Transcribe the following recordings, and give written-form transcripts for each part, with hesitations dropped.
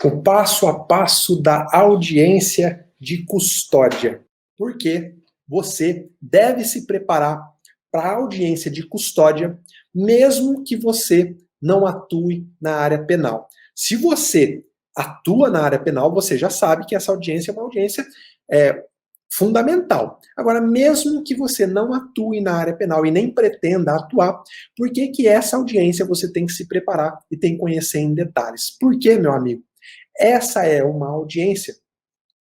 O passo a passo da audiência de custódia. Porque você deve se preparar para a audiência de custódia, mesmo que você não atue na área penal. Se você atua na área penal, você já sabe que essa audiência é uma audiência fundamental. Agora, mesmo que você não atue na área penal e nem pretenda atuar, por que que essa audiência você tem que se preparar e tem que conhecer em detalhes? Por quê, meu amigo? Essa é uma audiência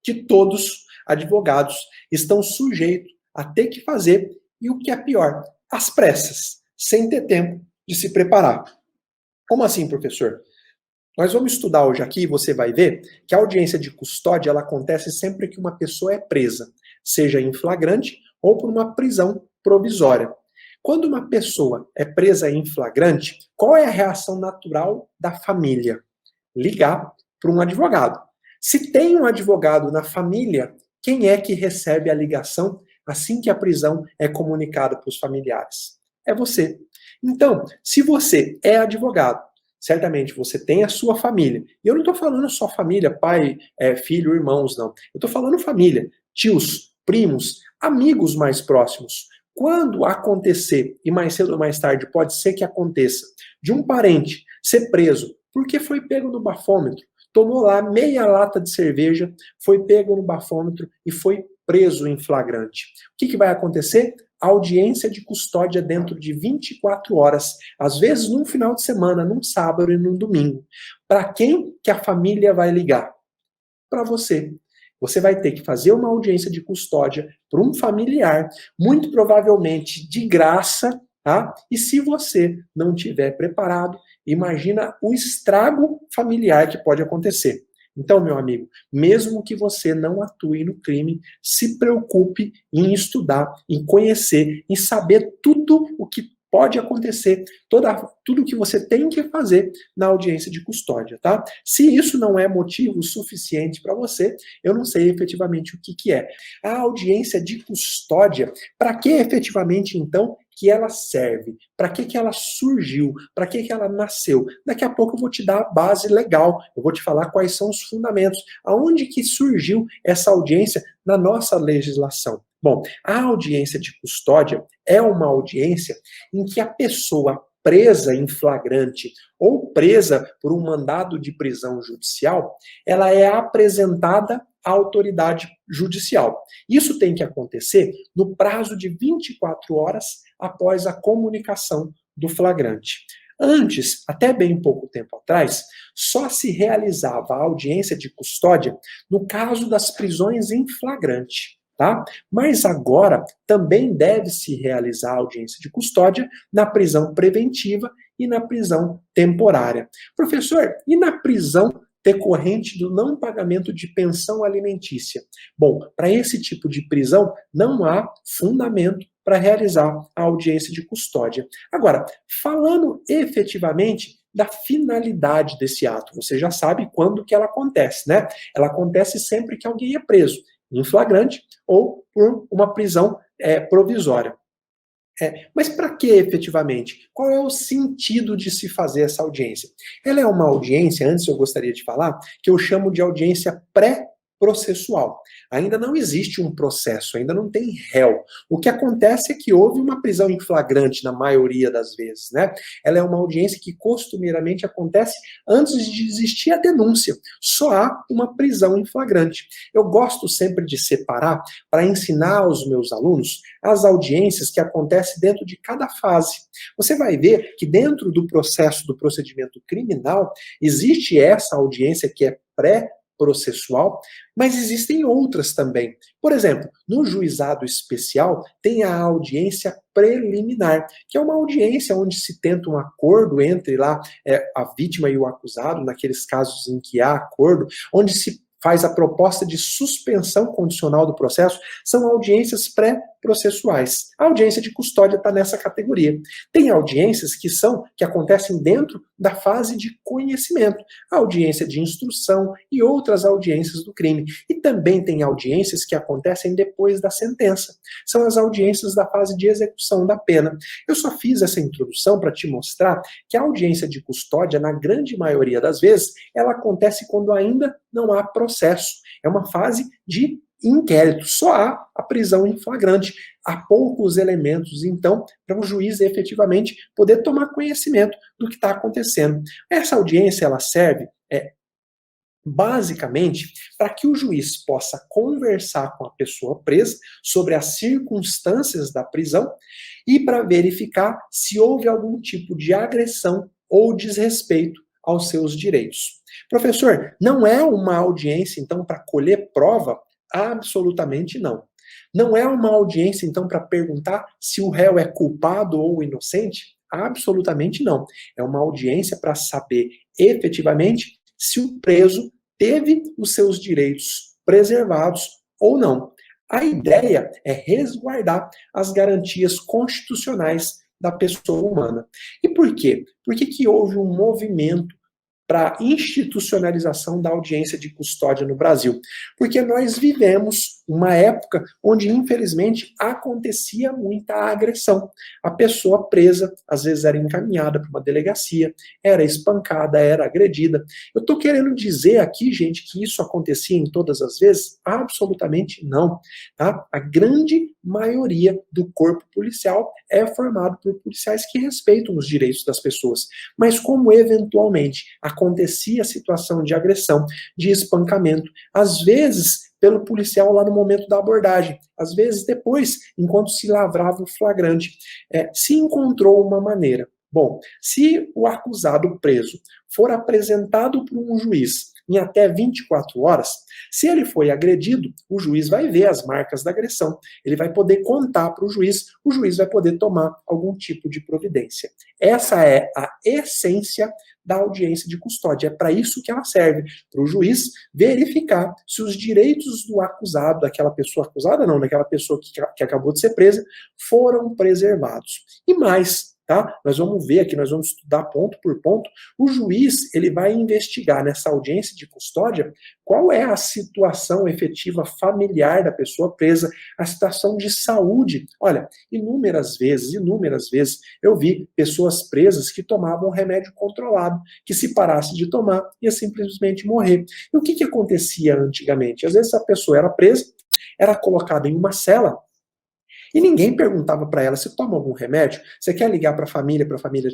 que todos advogados estão sujeitos a ter que fazer e o que é pior, às pressas, sem ter tempo de se preparar. Como assim, professor? Nós vamos estudar hoje aqui, você vai ver que a audiência de custódia ela acontece sempre que uma pessoa é presa, seja em flagrante ou por uma prisão provisória. Quando uma pessoa é presa em flagrante, qual é a reação natural da família? Ligar para um advogado. Se tem um advogado na família, quem é que recebe a ligação assim que a prisão é comunicada para os familiares? É você. Então, se você é advogado, certamente você tem a sua família. E eu não estou falando só família, pai, filho, irmãos, não. Eu estou falando família, tios, primos, amigos mais próximos. Quando acontecer, e mais cedo ou mais tarde pode ser que aconteça, de um parente ser preso porque foi pego no bafômetro, tomou lá meia lata de cerveja, foi pego no bafômetro e foi preso em flagrante. O que vai acontecer? Audiência de custódia dentro de 24 horas, às vezes num final de semana, num sábado e num domingo. Para quem que a família vai ligar? Para você. Você vai ter que fazer uma audiência de custódia para um familiar, muito provavelmente de graça, tá? E se você não tiver preparado, imagina o estrago familiar que pode acontecer. Então, meu amigo, mesmo que você não atue no crime, se preocupe em estudar, em conhecer, em saber tudo o que pode acontecer, tudo que você tem que fazer na audiência de custódia, tá? Se isso não é motivo suficiente para você, eu não sei efetivamente o que é. A audiência de custódia, para que efetivamente, então, que ela serve? Para que ela surgiu? Para que ela nasceu? Daqui a pouco eu vou te dar a base legal, eu vou te falar quais são os fundamentos, aonde que surgiu essa audiência na nossa legislação. Bom, a audiência de custódia é uma audiência em que a pessoa presa em flagrante ou presa por um mandado de prisão judicial, ela é apresentada à autoridade judicial. Isso tem que acontecer no prazo de 24 horas após a comunicação do flagrante. Antes, até bem pouco tempo atrás, só se realizava a audiência de custódia no caso das prisões em flagrante. Tá? Mas agora também deve se realizar a audiência de custódia na prisão preventiva e na prisão temporária. Professor, e na prisão decorrente do não pagamento de pensão alimentícia? Bom, para esse tipo de prisão não há fundamento para realizar a audiência de custódia. Agora, falando efetivamente da finalidade desse ato, você já sabe quando que ela acontece, né? Ela acontece sempre que alguém é preso em flagrante ou por uma prisão provisória. Mas para que efetivamente? Qual é o sentido de se fazer essa audiência? Ela é uma audiência, antes eu gostaria de falar, que eu chamo de audiência pré-processual. Ainda não existe um processo, ainda não tem réu. O que acontece é que houve uma prisão em flagrante na maioria das vezes, né? Ela é uma audiência que costumeiramente acontece antes de existir a denúncia. Só há uma prisão em flagrante. Eu gosto sempre de separar para ensinar aos meus alunos as audiências que acontecem dentro de cada fase. Você vai ver que dentro do processo do procedimento criminal existe essa audiência que é pré-processual, mas existem outras também. Por exemplo, no juizado especial tem a audiência preliminar, que é uma audiência onde se tenta um acordo entre lá a vítima e o acusado, naqueles casos em que há acordo, onde se faz a proposta de suspensão condicional do processo, são audiências processuais. A audiência de custódia está nessa categoria. Tem audiências que acontecem dentro da fase de conhecimento, a audiência de instrução e outras audiências do crime. E também tem audiências que acontecem depois da sentença. São as audiências da fase de execução da pena. Eu só fiz essa introdução para te mostrar que a audiência de custódia, na grande maioria das vezes, ela acontece quando ainda não há processo. É uma fase de inquérito, só há a prisão em flagrante. Há poucos elementos, então, para o juiz efetivamente poder tomar conhecimento do que está acontecendo. Essa audiência, ela serve basicamente para que o juiz possa conversar com a pessoa presa sobre as circunstâncias da prisão e para verificar se houve algum tipo de agressão ou desrespeito aos seus direitos. Professor, não é uma audiência, então, para colher prova? Absolutamente não. Não é uma audiência, então, para perguntar se o réu é culpado ou inocente? Absolutamente não. É uma audiência para saber efetivamente se o preso teve os seus direitos preservados ou não. A ideia é resguardar as garantias constitucionais da pessoa humana. E por quê? Por que houve um movimento para a institucionalização da audiência de custódia no Brasil? Porque nós vivemos uma época onde, infelizmente, acontecia muita agressão. A pessoa presa, às vezes, era encaminhada para uma delegacia, era espancada, era agredida. Eu estou querendo dizer aqui, gente, que isso acontecia em todas as vezes? Absolutamente não. Tá? A grande maioria do corpo policial é formado por policiais que respeitam os direitos das pessoas. Mas como, eventualmente, acontecia a situação de agressão, de espancamento, às vezes pelo policial lá no momento da abordagem, às vezes depois, enquanto se lavrava o flagrante, se encontrou uma maneira. Bom, se o acusado preso for apresentado por um juiz em até 24 horas, se ele foi agredido, o juiz vai ver as marcas da agressão, ele vai poder contar para o juiz vai poder tomar algum tipo de providência. Essa é a essência da audiência de custódia. É para isso que ela serve, para o juiz verificar se os direitos do acusado, daquela pessoa acusada, não, daquela pessoa que acabou de ser presa, foram preservados. E mais, tá? Nós vamos ver aqui, nós vamos estudar ponto por ponto. O juiz, ele vai investigar nessa audiência de custódia qual é a situação efetiva familiar da pessoa presa, a situação de saúde. Olha, inúmeras vezes, eu vi pessoas presas que tomavam remédio controlado, que se parasse de tomar, ia simplesmente morrer. E o que acontecia antigamente? Às vezes a pessoa era presa, era colocada em uma cela, e ninguém perguntava para ela, você toma algum remédio? Você quer ligar para a família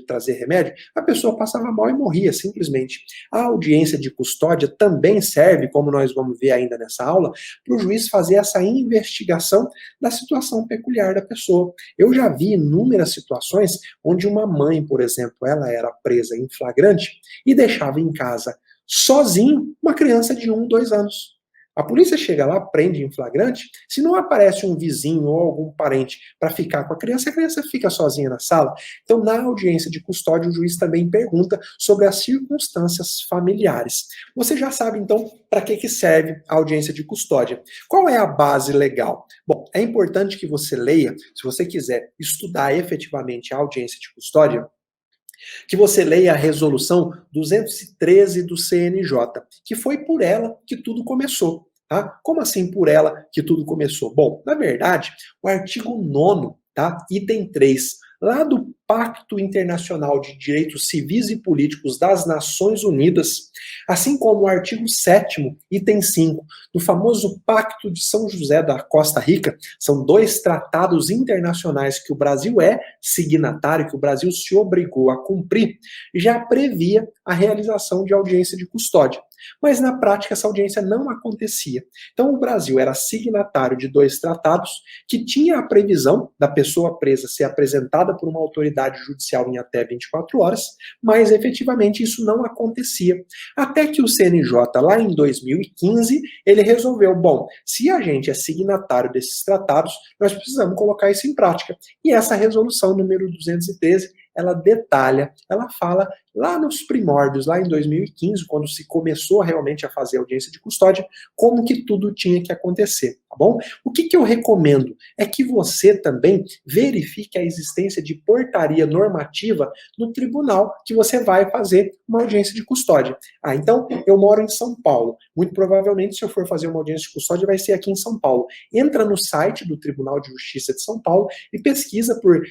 trazer remédio? A pessoa passava mal e morria, simplesmente. A audiência de custódia também serve, como nós vamos ver ainda nessa aula, para o juiz fazer essa investigação da situação peculiar da pessoa. Eu já vi inúmeras situações onde uma mãe, por exemplo, ela era presa em flagrante e deixava em casa sozinho uma criança de 1, 2 anos. A polícia chega lá, prende em flagrante, se não aparece um vizinho ou algum parente para ficar com a criança fica sozinha na sala. Então, na audiência de custódia, o juiz também pergunta sobre as circunstâncias familiares. Você já sabe, então, para que serve a audiência de custódia. Qual é a base legal? Bom, é importante que você leia, se você quiser estudar efetivamente a audiência de custódia, que você leia a resolução 213 do CNJ, que foi por ela que tudo começou. Tá? Como assim por ela que tudo começou? Bom, na verdade, o artigo 9º, tá? Item 3, lá do Pacto Internacional de Direitos Civis e Políticos das Nações Unidas, assim como o artigo 7º, item 5, do famoso Pacto de São José da Costa Rica, são 2 tratados internacionais que o Brasil é signatário, que o Brasil se obrigou a cumprir, já previa a realização de audiência de custódia. Mas na prática essa audiência não acontecia. Então o Brasil era signatário de 2 tratados que tinha a previsão da pessoa presa ser apresentada por uma autoridade judicial em até 24 horas, mas efetivamente isso não acontecia. Até que o CNJ, lá em 2015, ele resolveu, bom, se a gente é signatário desses tratados, nós precisamos colocar isso em prática. E essa resolução número 213, ela detalha, ela fala lá nos primórdios, lá em 2015, quando se começou realmente a fazer audiência de custódia, como que tudo tinha que acontecer, tá bom? O que eu recomendo é que você também verifique a existência de portaria normativa no tribunal que você vai fazer uma audiência de custódia. Então, eu moro em São Paulo. Muito provavelmente, se eu for fazer uma audiência de custódia, vai ser aqui em São Paulo. Entra no site do Tribunal de Justiça de São Paulo e pesquisa por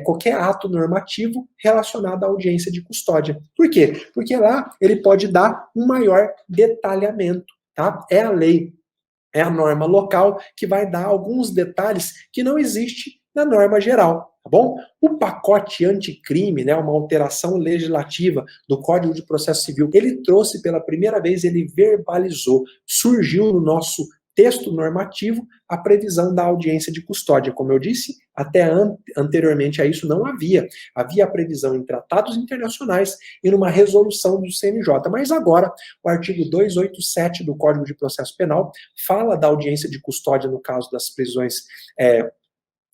qualquer ato normativo relacionado à audiência de custódia. Por quê? Porque lá ele pode dar um maior detalhamento, tá? É a lei, é a norma local que vai dar alguns detalhes que não existe na norma geral, tá bom? O pacote anticrime, né, uma alteração legislativa do Código de Processo Civil, ele trouxe pela primeira vez, ele verbalizou, surgiu no nosso texto normativo a previsão da audiência de custódia. Como eu disse, até anteriormente a isso não havia. Havia a previsão em tratados internacionais e numa resolução do CNJ. Mas agora, o artigo 287 do Código de Processo Penal fala da audiência de custódia no caso das prisões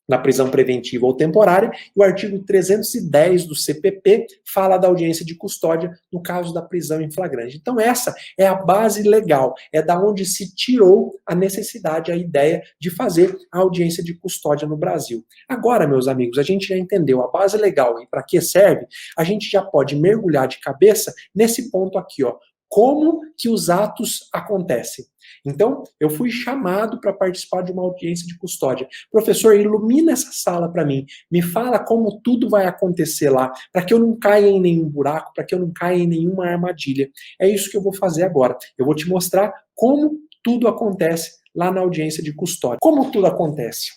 na prisão preventiva ou temporária, e o artigo 310 do CPP fala da audiência de custódia no caso da prisão em flagrante. Então essa é a base legal, é da onde se tirou a necessidade, a ideia de fazer a audiência de custódia no Brasil. Agora, meus amigos, a gente já entendeu a base legal e para que serve, a gente já pode mergulhar de cabeça nesse ponto aqui, ó. Como que os atos acontecem? Então, eu fui chamado para participar de uma audiência de custódia. Professor, ilumina essa sala para mim. Me fala como tudo vai acontecer lá, para que eu não caia em nenhum buraco, para que eu não caia em nenhuma armadilha. É isso que eu vou fazer agora. Eu vou te mostrar como tudo acontece lá na audiência de custódia. Como tudo acontece?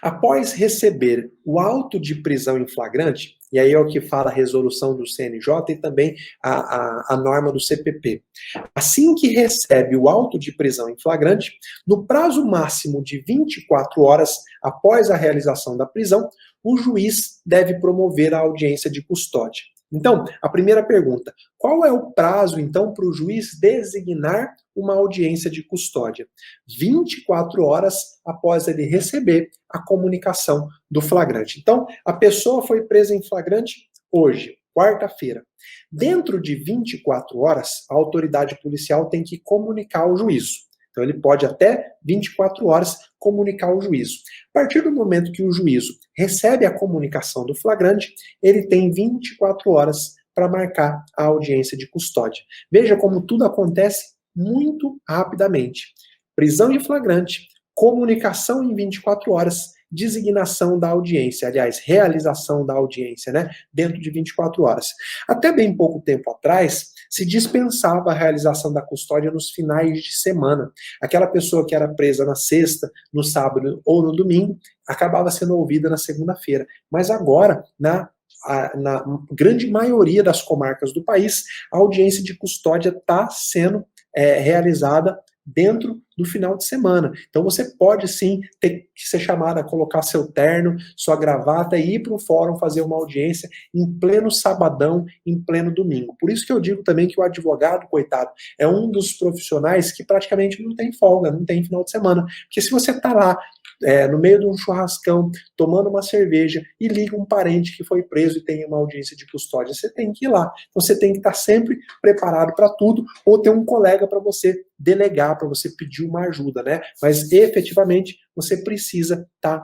Após receber o auto de prisão em flagrante, e aí é o que fala a resolução do CNJ e também a norma do CPP. Assim que recebe o auto de prisão em flagrante, no prazo máximo de 24 horas após a realização da prisão, o juiz deve promover a audiência de custódia. Então, a primeira pergunta, qual é o prazo, então, para o juiz designar uma audiência de custódia? 24 horas após ele receber a comunicação do flagrante. Então, a pessoa foi presa em flagrante hoje, quarta-feira. Dentro de 24 horas, a autoridade policial tem que comunicar ao juízo. Então, ele pode até 24 horas comunicar ao juízo. A partir do momento que o juízo recebe a comunicação do flagrante, ele tem 24 horas para marcar a audiência de custódia. Veja como tudo acontece muito rapidamente. Prisão de flagrante, comunicação em 24 horas, designação da audiência, aliás, realização da audiência, né, dentro de 24 horas. Até bem pouco tempo atrás, se dispensava a realização da custódia nos finais de semana. Aquela pessoa que era presa na sexta, no sábado ou no domingo, acabava sendo ouvida na segunda-feira. Mas agora, na grande maioria das comarcas do país, a audiência de custódia está sendo realizada dentro do final de semana. Então você pode sim ter que ser chamado a colocar seu terno, sua gravata e ir para o fórum fazer uma audiência em pleno sabadão, em pleno domingo. Por isso que eu digo também que o advogado, coitado, é um dos profissionais que praticamente não tem folga, não tem final de semana. Porque se você está lá no meio de um churrascão, tomando uma cerveja e liga um parente que foi preso e tem uma audiência de custódia, você tem que ir lá. Você tem que estar sempre preparado para tudo ou ter um colega para você delegar, para você pedir uma ajuda, né? Mas efetivamente você precisa estar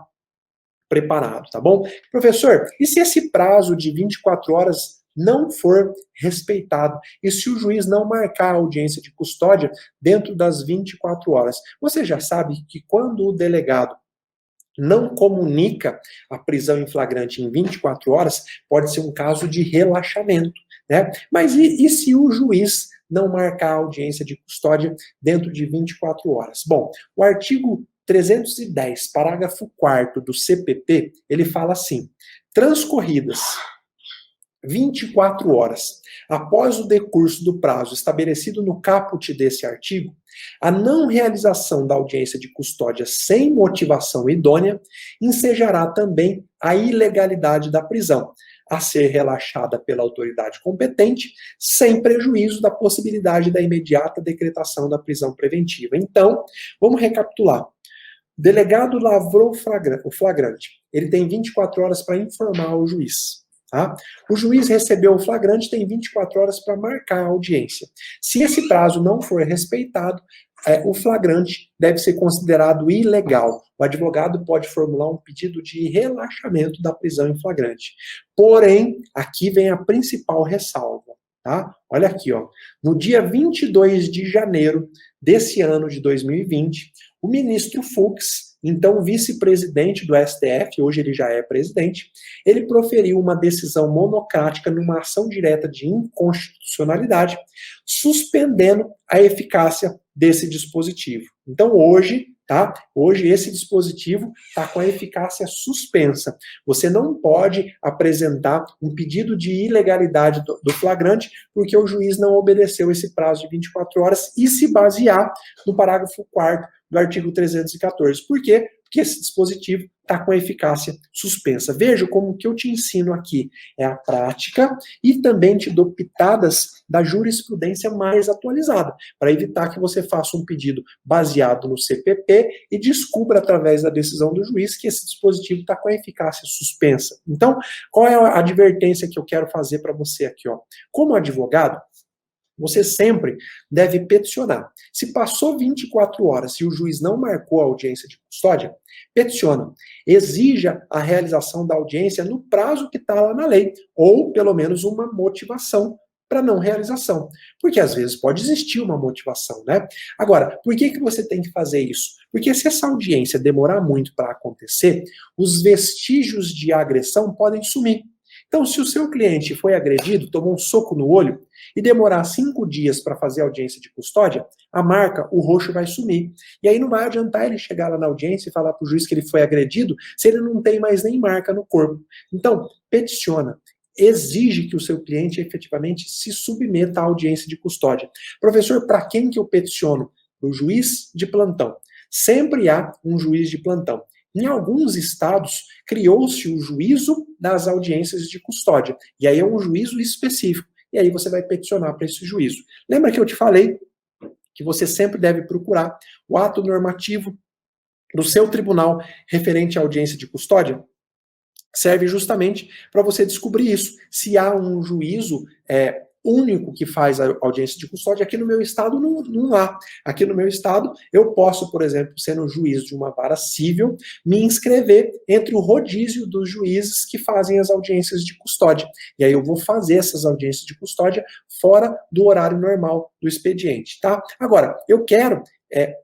preparado, tá bom? Professor, e se esse prazo de 24 horas não for respeitado, e se o juiz não marcar a audiência de custódia dentro das 24 horas? Você já sabe que quando o delegado não comunica a prisão em flagrante em 24 horas, pode ser um caso de relaxamento, né? Mas e se o juiz não marcar a audiência de custódia dentro de 24 horas? Bom, o artigo 310, parágrafo 4º do CPP, ele fala assim: transcorridas 24 horas após o decurso do prazo estabelecido no caput desse artigo, a não realização da audiência de custódia sem motivação idônea ensejará também a ilegalidade da prisão, a ser relaxada pela autoridade competente, sem prejuízo da possibilidade da imediata decretação da prisão preventiva. Então, vamos recapitular. O delegado lavrou o flagrante. Ele tem 24 horas para informar o juiz. Tá? O juiz recebeu o flagrante, tem 24 horas para marcar a audiência. Se esse prazo não for respeitado, o flagrante deve ser considerado ilegal. O advogado pode formular um pedido de relaxamento da prisão em flagrante. Porém, aqui vem a principal ressalva. Tá? Olha aqui, ó. No dia 22 de janeiro desse ano de 2020, o ministro Fux, então vice-presidente do STF, hoje ele já é presidente, ele proferiu uma decisão monocrática numa ação direta de inconstitucionalidade, suspendendo a eficácia desse dispositivo. Então hoje, tá? Hoje esse dispositivo está com a eficácia suspensa. Você não pode apresentar um pedido de ilegalidade do flagrante porque o juiz não obedeceu esse prazo de 24 horas e se basear no parágrafo 4º do artigo 314. Por quê? Porque esse dispositivo está com a eficácia suspensa. Veja como o que eu te ensino aqui é a prática e também te dou pitadas da jurisprudência mais atualizada, para evitar que você faça um pedido baseado no CPP e descubra através da decisão do juiz que esse dispositivo está com a eficácia suspensa. Então, qual é a advertência que eu quero fazer para você aqui, ó? Como advogado, você sempre deve peticionar. Se passou 24 horas e o juiz não marcou a audiência de custódia, peticiona. Exija a realização da audiência no prazo que está lá na lei, ou pelo menos uma motivação para não realização. Porque às vezes pode existir uma motivação, né? Agora, por que você tem que fazer isso? Porque se essa audiência demorar muito para acontecer, os vestígios de agressão podem sumir. Então, se o seu cliente foi agredido, tomou um soco no olho, e demorar 5 dias para fazer a audiência de custódia, a marca, o roxo vai sumir. E aí não vai adiantar ele chegar lá na audiência e falar para o juiz que ele foi agredido, se ele não tem mais nem marca no corpo. Então, peticiona. Exige que o seu cliente efetivamente se submeta à audiência de custódia. Professor, para quem que eu peticiono? O juiz de plantão. Sempre há um juiz de plantão. Em alguns estados, criou-se o juízo das audiências de custódia. E aí é um juízo específico. E aí você vai peticionar para esse juízo. Lembra que eu te falei que você sempre deve procurar o ato normativo do seu tribunal referente à audiência de custódia? Serve justamente para você descobrir isso. Se há um juízo único que faz a audiência de custódia, aqui no meu estado não há. Aqui no meu estado, eu posso, por exemplo, sendo juiz de uma vara civil, me inscrever entre o rodízio dos juízes que fazem as audiências de custódia. E aí eu vou fazer essas audiências de custódia fora do horário normal do expediente, tá? Agora, eu quero,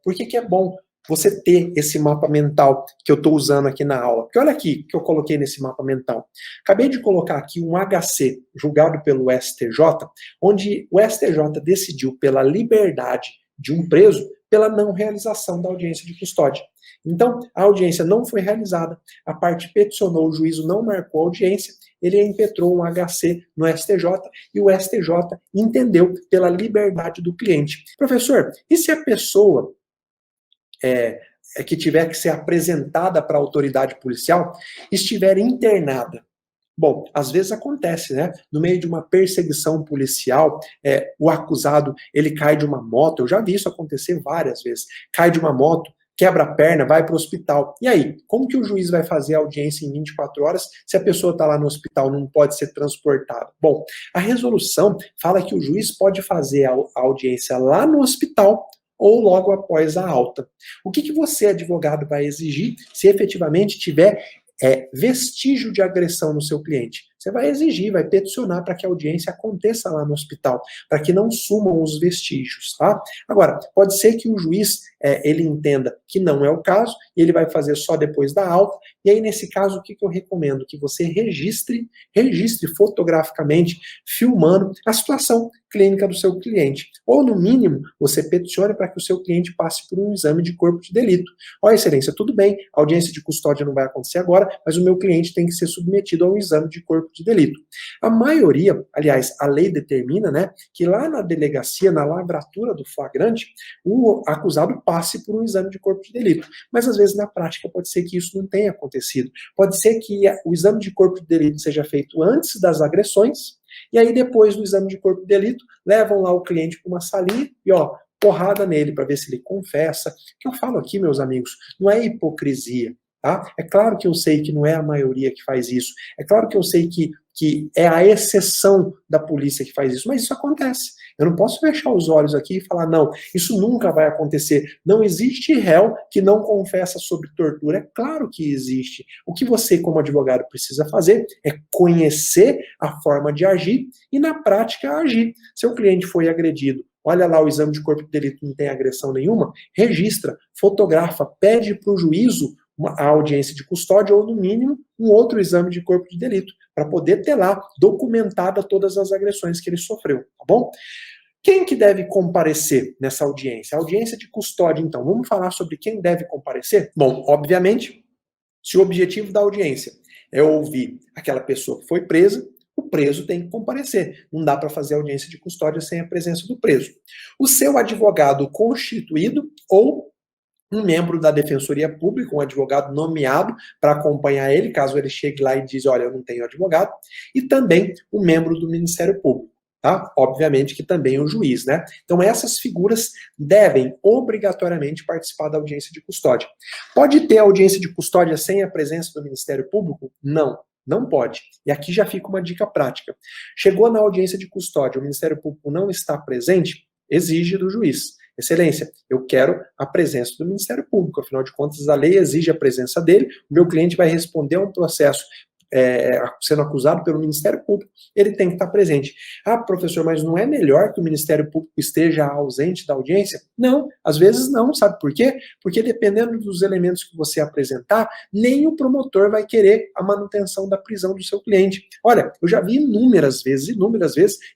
por que é bom você ter esse mapa mental que eu estou usando aqui na aula? Porque olha aqui que eu coloquei nesse mapa mental. Acabei de colocar aqui um HC julgado pelo STJ, onde o STJ decidiu pela liberdade de um preso pela não realização da audiência de custódia. Então, a audiência não foi realizada, a parte peticionou, o juízo não marcou a audiência, ele impetrou um HC no STJ e o STJ entendeu pela liberdade do cliente. Professor, e se a pessoa que tiver que ser apresentada para a autoridade policial, estiver internada? Bom, às vezes acontece, né? No meio de uma perseguição policial, o acusado, ele cai de uma moto, eu já vi isso acontecer várias vezes, cai de uma moto, quebra a perna, vai para o hospital. E aí, como que o juiz vai fazer a audiência em 24 horas se a pessoa está lá no hospital, não pode ser transportada? Bom, a resolução fala que o juiz pode fazer a audiência lá no hospital ou logo após a alta. O que você, advogado, vai exigir se efetivamente tiver vestígio de agressão no seu cliente? Você vai exigir, vai peticionar para que a audiência aconteça lá no hospital, para que não sumam os vestígios, tá? Agora, pode ser que o juiz, ele entenda que não é o caso, e ele vai fazer só depois da alta, e aí nesse caso, o que eu recomendo? Que você registre fotograficamente, filmando a situação clínica do seu cliente. Ou, no mínimo, você peticione para que o seu cliente passe por um exame de corpo de delito. Ó, excelência, tudo bem, a audiência de custódia não vai acontecer agora, mas o meu cliente tem que ser submetido a um exame de corpo de delito. A maioria, aliás, a lei determina, né, que lá na delegacia, na lavratura do flagrante, o acusado passe por um exame de corpo de delito. Mas, às vezes, na prática, pode ser que isso não tenha acontecido. Pode ser que o exame de corpo de delito seja feito antes das agressões, e aí depois do exame de corpo de delito, levam lá o cliente para uma salinha e, porrada nele para ver se ele confessa. O que eu falo aqui, meus amigos, não é hipocrisia. tá? É claro que eu sei que não é a maioria que faz isso. É claro que eu sei que é a exceção da polícia que faz isso, mas isso acontece. Eu não posso fechar os olhos aqui e falar, não, isso nunca vai acontecer. Não existe réu que não confessa sobre tortura. É claro que existe. O que você, como advogado, precisa fazer é conhecer a forma de agir e, na prática, agir. Seu cliente foi agredido, olha lá o exame de corpo de delito, não tem agressão nenhuma, registra, fotografa, pede para o juízo a audiência de custódia ou, no mínimo, um outro exame de corpo de delito, para poder ter lá documentada todas as agressões que ele sofreu, tá bom? Quem que deve comparecer nessa audiência? A audiência de custódia, então. Vamos falar sobre quem deve comparecer? Bom, obviamente, se o objetivo da audiência é ouvir aquela pessoa que foi presa, o preso tem que comparecer. Não dá para fazer audiência de custódia sem a presença do preso. O seu advogado constituído ou um membro da Defensoria Pública, um advogado nomeado para acompanhar ele, caso ele chegue lá e diz, olha, eu não tenho advogado, e também um membro do Ministério Público, tá? Obviamente que também o juiz, né? Então essas figuras devem obrigatoriamente participar da audiência de custódia. Pode ter audiência de custódia sem a presença do Ministério Público? Não. Não pode. E aqui já fica uma dica prática. Chegou na audiência de custódia, o Ministério Público não está presente, exige do juiz. Excelência, eu quero a presença do Ministério Público, afinal de contas a lei exige a presença dele, o meu cliente vai responder a um processo sendo acusado pelo Ministério Público, ele tem que estar presente. Ah, professor, mas não é melhor que o Ministério Público esteja ausente da audiência? Não, às vezes não, sabe por quê? Porque dependendo dos elementos que você apresentar, nem o promotor vai querer a manutenção da prisão do seu cliente. Olha, eu já vi inúmeras vezes,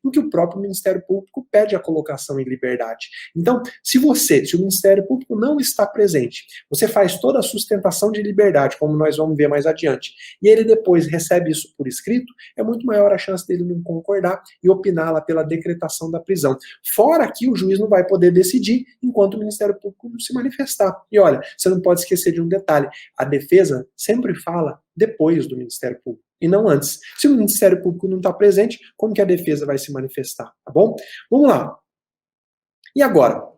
em que o próprio Ministério Público pede a colocação em liberdade. Então, se o Ministério Público não está presente, você faz toda a sustentação de liberdade, como nós vamos ver mais adiante, e ele depois recebe isso por escrito, é muito maior a chance dele não concordar e opinar lá pela decretação da prisão. Fora que o juiz não vai poder decidir enquanto o Ministério Público não se manifestar. E olha, você não pode esquecer de um detalhe, a defesa sempre fala depois do Ministério Público e não antes. Se o Ministério Público não está presente, como que a defesa vai se manifestar, tá bom? Vamos lá. E agora?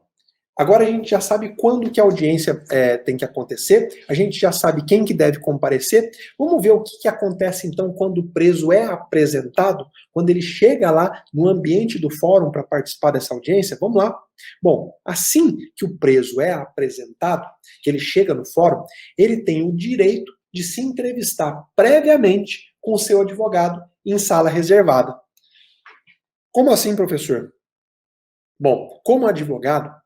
Agora a gente já sabe quando que a audiência tem que acontecer, a gente já sabe quem que deve comparecer. Vamos ver o que acontece então quando o preso é apresentado, quando ele chega lá no ambiente do fórum para participar dessa audiência. Vamos lá. Bom, assim que o preso é apresentado, que ele chega no fórum, ele tem o direito de se entrevistar previamente com o seu advogado em sala reservada. Como assim, professor? Bom, como advogado,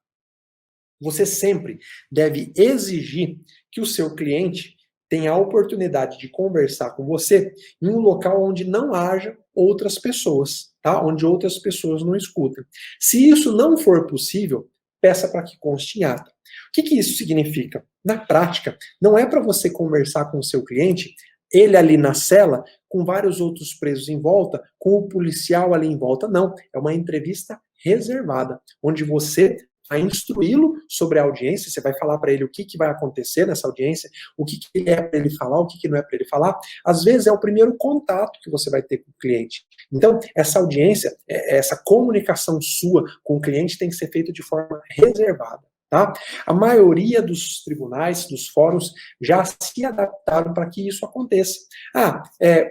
você sempre deve exigir que o seu cliente tenha a oportunidade de conversar com você em um local onde não haja outras pessoas, tá? Onde outras pessoas não escutem. Se isso não for possível, peça para que conste em ata. O que isso significa? Na prática, não é para você conversar com o seu cliente, ele ali na cela, com vários outros presos em volta, com o policial ali em volta, não. É uma entrevista reservada, onde você vai instruí-lo sobre a audiência, você vai falar para ele o que vai acontecer nessa audiência, o que é para ele falar, o que não é para ele falar. Às vezes é o primeiro contato que você vai ter com o cliente. Então, essa audiência, essa comunicação sua com o cliente tem que ser feita de forma reservada. Tá? A maioria dos tribunais, dos fóruns, já se adaptaram para que isso aconteça.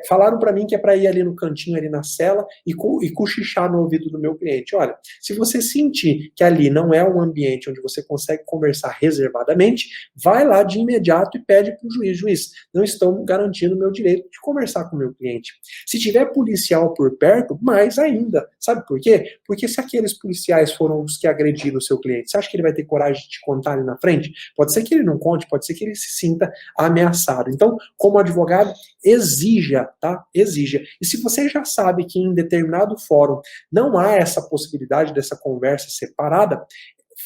Falaram para mim que é para ir ali no cantinho, ali na cela, e cochichar no ouvido do meu cliente. Olha, se você sentir que ali não é um ambiente onde você consegue conversar reservadamente, vai lá de imediato e pede para o juiz, não estão garantindo o meu direito de conversar com o meu cliente. Se tiver policial por perto, mais ainda. Sabe por quê? Porque se aqueles policiais foram os que agrediram o seu cliente, você acha que ele vai ter coragem de te contar ali na frente? Pode ser que ele não conte, pode ser que ele se sinta ameaçado. Então, como advogado, exija, tá? Exija. E se você já sabe que em determinado fórum não há essa possibilidade dessa conversa separada,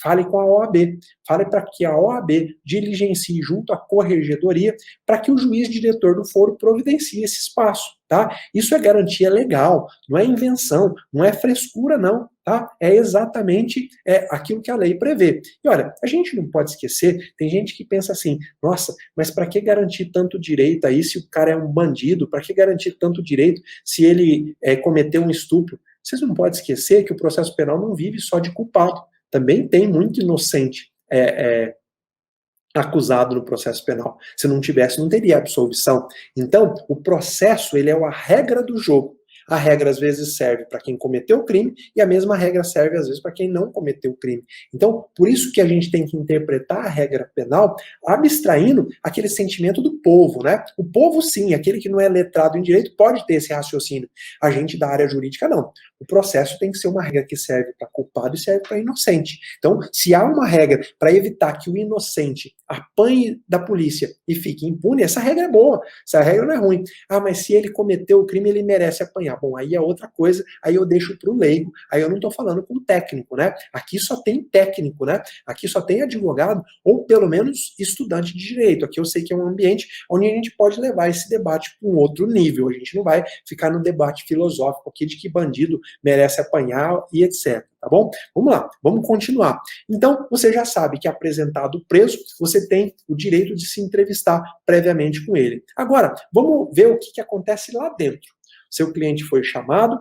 fale com a OAB. Fale para que a OAB diligencie junto à corregedoria para que o juiz diretor do foro providencie esse espaço, tá? Isso é garantia legal, não é invenção, não é frescura não, tá? É exatamente aquilo que a lei prevê. E olha, a gente não pode esquecer, tem gente que pensa assim, nossa, mas para que garantir tanto direito aí se o cara é um bandido? Para que garantir tanto direito se ele cometeu um estupro? Vocês não podem esquecer que o processo penal não vive só de culpado. Também tem muito inocente acusado no processo penal. Se não tivesse, não teria absolvição. Então, o processo, ele é a regra do jogo. A regra às vezes serve para quem cometeu o crime e a mesma regra serve às vezes para quem não cometeu o crime. Então, por isso que a gente tem que interpretar a regra penal abstraindo aquele sentimento do povo, né? O povo sim, aquele que não é letrado em direito pode ter esse raciocínio. A gente da área jurídica não. O processo tem que ser uma regra que serve para culpado e serve para inocente. Então, se há uma regra para evitar que o inocente apanhe da polícia e fique impune, essa regra é boa, essa regra não é ruim. Ah, mas se ele cometeu o crime, ele merece apanhar. Bom, aí é outra coisa, aí eu deixo para o leigo, aí eu não estou falando com o técnico, né? Aqui só tem técnico, né? Aqui só tem advogado, ou pelo menos estudante de direito. Aqui eu sei que é um ambiente onde a gente pode levar esse debate para um outro nível. A gente não vai ficar no debate filosófico aqui de que bandido merece apanhar e etc. Tá bom? Vamos lá, vamos continuar. Então, você já sabe que apresentado o preso, você tem o direito de se entrevistar previamente com ele. Agora, vamos ver o que acontece lá dentro. Seu cliente foi chamado,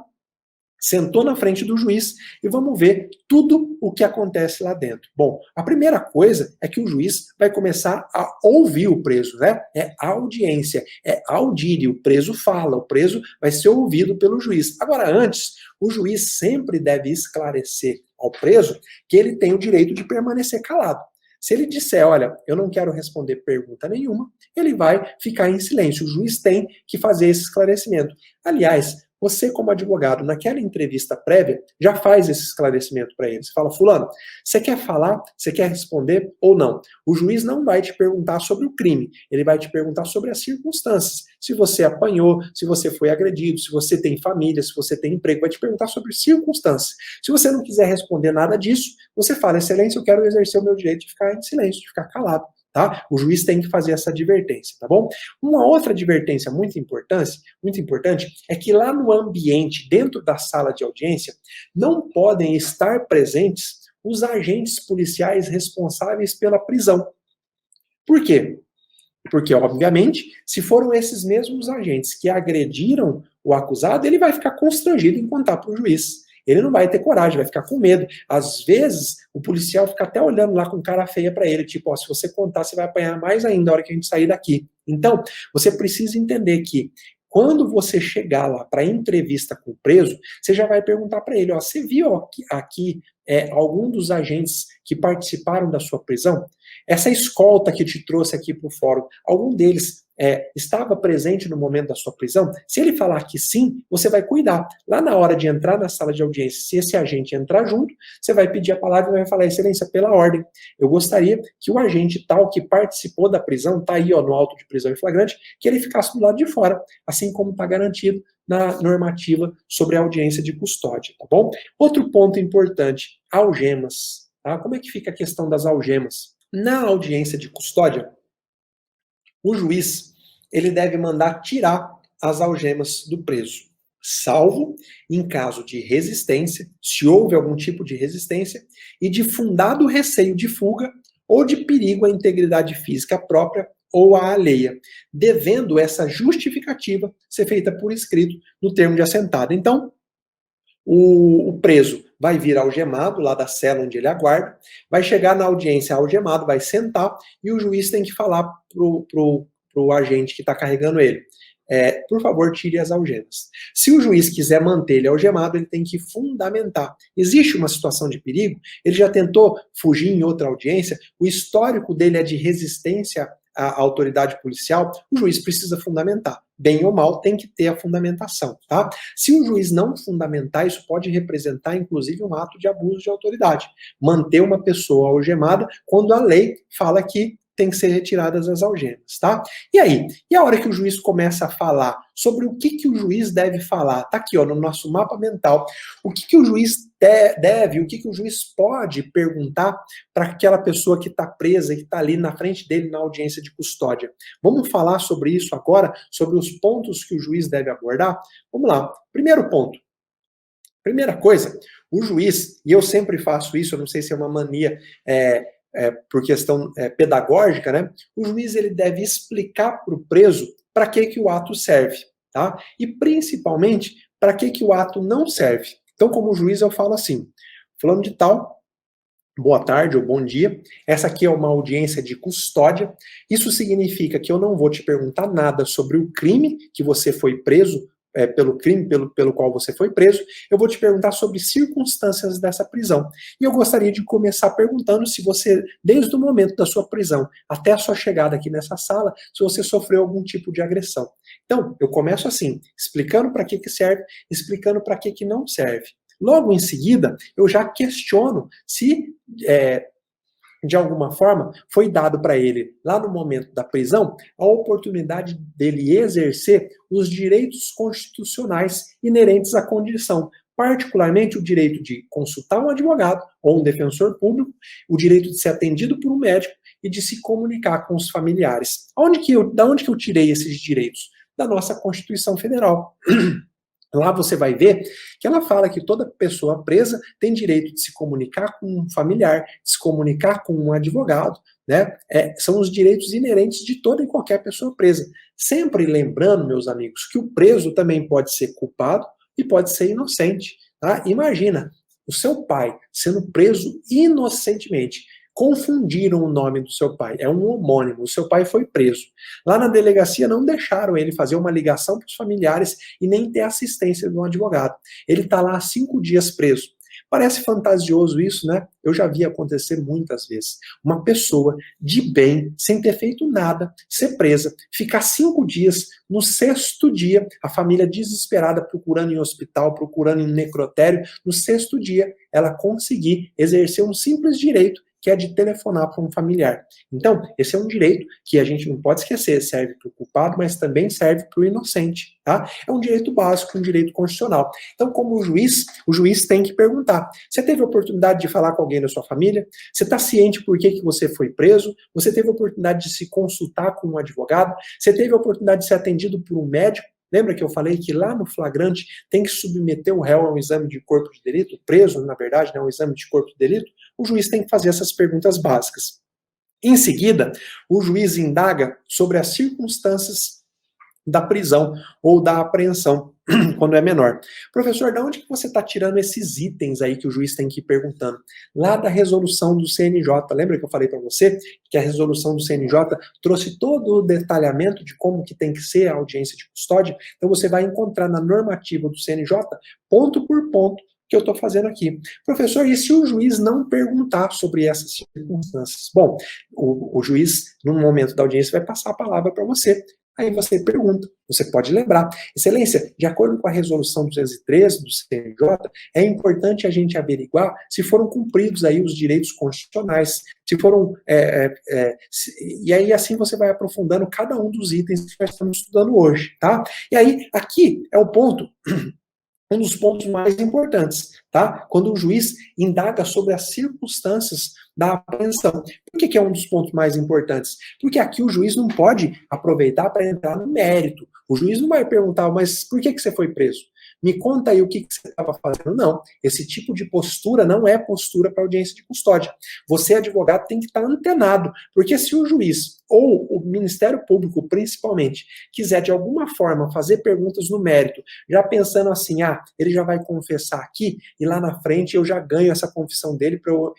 sentou na frente do juiz e vamos ver tudo o que acontece lá dentro. Bom, a primeira coisa é que o juiz vai começar a ouvir o preso, né? É audiência, é audire, o preso fala, o preso vai ser ouvido pelo juiz. Agora, antes, o juiz sempre deve esclarecer ao preso que ele tem o direito de permanecer calado. Se ele disser, olha, eu não quero responder pergunta nenhuma, ele vai ficar em silêncio. O juiz tem que fazer esse esclarecimento. Aliás, você, como advogado, naquela entrevista prévia, já faz esse esclarecimento para ele. Você fala, fulano, você quer falar, você quer responder ou não? O juiz não vai te perguntar sobre o crime, ele vai te perguntar sobre as circunstâncias. Se você apanhou, se você foi agredido, se você tem família, se você tem emprego, vai te perguntar sobre circunstâncias. Se você não quiser responder nada disso, você fala, excelência, eu quero exercer o meu direito de ficar em silêncio, de ficar calado. Tá? O juiz tem que fazer essa advertência, tá bom? Uma outra advertência muito importante é que lá no ambiente, dentro da sala de audiência, não podem estar presentes os agentes policiais responsáveis pela prisão. Por quê? Porque, obviamente, se foram esses mesmos agentes que agrediram o acusado, ele vai ficar constrangido em contar para o juiz. Ele não vai ter coragem, vai ficar com medo. Às vezes, o policial fica até olhando lá com cara feia para ele, tipo, ó, se você contar, você vai apanhar mais ainda na hora que a gente sair daqui. Então, você precisa entender que quando você chegar lá para entrevista com o preso, você já vai perguntar para ele, ó, você viu aqui algum dos agentes que participaram da sua prisão? Essa escolta que te trouxe aqui para o fórum, algum deles estava presente no momento da sua prisão? Se ele falar que sim, você vai cuidar. Lá na hora de entrar na sala de audiência, se esse agente entrar junto, você vai pedir a palavra e vai falar, excelência, pela ordem, eu gostaria que o agente tal que participou da prisão, está aí ó, no auto de prisão em flagrante, que ele ficasse do lado de fora, assim como está garantido na normativa sobre a audiência de custódia, tá bom? Outro ponto importante, algemas. Tá? Como é que fica a questão das algemas? Na audiência de custódia, o juiz ele deve mandar tirar as algemas do preso, salvo em caso de resistência, se houve algum tipo de resistência, e de fundado receio de fuga ou de perigo à integridade física própria ou à alheia, devendo essa justificativa ser feita por escrito no termo de assentada. Então, o preso vai vir algemado lá da cela onde ele aguarda, vai chegar na audiência algemado, vai sentar e o juiz tem que falar pro agente que está carregando ele. Por favor, tire as algemas. Se o juiz quiser manter ele algemado, ele tem que fundamentar. Existe uma situação de perigo, ele já tentou fugir em outra audiência, o histórico dele é de resistência à autoridade policial, o juiz precisa fundamentar. Bem ou mal, tem que ter a fundamentação, tá? Se o juiz não fundamentar, isso pode representar, inclusive, um ato de abuso de autoridade. Manter uma pessoa algemada quando a lei fala que tem que ser retiradas as algemas, tá? E aí? E a hora que o juiz começa a falar sobre o que o juiz deve falar? Tá aqui, ó, no nosso mapa mental. O que o juiz deve, o que o juiz pode perguntar para aquela pessoa que está presa e que está ali na frente dele na audiência de custódia? Vamos falar sobre isso agora, sobre os pontos que o juiz deve abordar? Vamos lá. Primeiro ponto. Primeira coisa, o juiz, e eu sempre faço isso, eu não sei se é uma mania por questão pedagógica, né? O juiz ele deve explicar para o preso para que o ato serve, tá? E principalmente para que o ato não serve. Então, como juiz, eu falo assim: fulano de tal boa tarde ou bom dia. Essa aqui é uma audiência de custódia. Isso significa que eu não vou te perguntar nada sobre o crime que você foi preso, pelo crime pelo qual você foi preso. Eu vou te perguntar sobre circunstâncias dessa prisão. E eu gostaria de começar perguntando se você, desde o momento da sua prisão até a sua chegada aqui nessa sala, se você sofreu algum tipo de agressão. Então, eu começo assim, explicando para que serve, explicando para que não serve. Logo em seguida, eu já questiono se, de alguma forma, foi dado para ele, lá no momento da prisão, a oportunidade dele exercer os direitos constitucionais inerentes à condição, particularmente o direito de consultar um advogado ou um defensor público, o direito de ser atendido por um médico e de se comunicar com os familiares. Da onde que eu tirei esses direitos? Da nossa Constituição Federal. Lá você vai ver que ela fala que toda pessoa presa tem direito de se comunicar com um familiar, de se comunicar com um advogado, né? São os direitos inerentes de toda e qualquer pessoa presa. Sempre lembrando, meus amigos, que o preso também pode ser culpado e pode ser inocente. Tá? Imagina, o seu pai sendo preso inocentemente. Confundiram o nome do seu pai, é um homônimo, o seu pai foi preso. Lá na delegacia não deixaram ele fazer uma ligação para os familiares e nem ter assistência de um advogado. Ele está lá há 5 dias preso. Parece fantasioso isso, né? Eu já vi acontecer muitas vezes. Uma pessoa de bem, sem ter feito nada, ser presa, ficar 5 dias, no 6º dia, a família desesperada procurando em hospital, procurando em necrotério, no 6º dia, ela conseguir exercer um simples direito que é de telefonar para um familiar. Então, esse é um direito que a gente não pode esquecer, serve para o culpado, mas também serve para o inocente, tá? É um direito básico, um direito constitucional. Então, como o juiz tem que perguntar, você teve a oportunidade de falar com alguém da sua família? Você está ciente por que você foi preso? Você teve a oportunidade de se consultar com um advogado? Você teve a oportunidade de ser atendido por um médico? Lembra que eu falei que lá no flagrante tem que submeter o réu a um exame de corpo de delito? Preso, na verdade, né, um exame de corpo de delito? O juiz tem que fazer essas perguntas básicas. Em seguida, o juiz indaga sobre as circunstâncias da prisão ou da apreensão, quando é menor. Professor, de onde que você está tirando esses itens aí que o juiz tem que ir perguntando? Lá da resolução do CNJ. Lembra que eu falei para você que a resolução do CNJ trouxe todo o detalhamento de como que tem que ser a audiência de custódia? Então você vai encontrar na normativa do CNJ, ponto por ponto, que eu estou fazendo aqui. Professor, e se o juiz não perguntar sobre essas circunstâncias? Bom, o juiz, no momento da audiência, vai passar a palavra para você. Aí você pergunta, você pode lembrar. Excelência, de acordo com a resolução 213 do CNJ, é importante a gente averiguar se foram cumpridos aí os direitos constitucionais, se foram... e aí assim você vai aprofundando cada um dos itens que nós estamos estudando hoje, tá? E aí, aqui é o ponto... um dos pontos mais importantes, tá? Quando o juiz indaga sobre as circunstâncias da apreensão. Por que é um dos pontos mais importantes? Porque aqui o juiz não pode aproveitar para entrar no mérito. O juiz não vai perguntar, mas por que você foi preso? Me conta aí o que você estava fazendo. Não, esse tipo de postura não é postura para audiência de custódia. Você, advogado, tem que estar antenado, porque se o juiz ou o Ministério Público, principalmente, quiser de alguma forma fazer perguntas no mérito, já pensando assim, ele já vai confessar aqui e lá na frente eu já ganho essa confissão dele para eu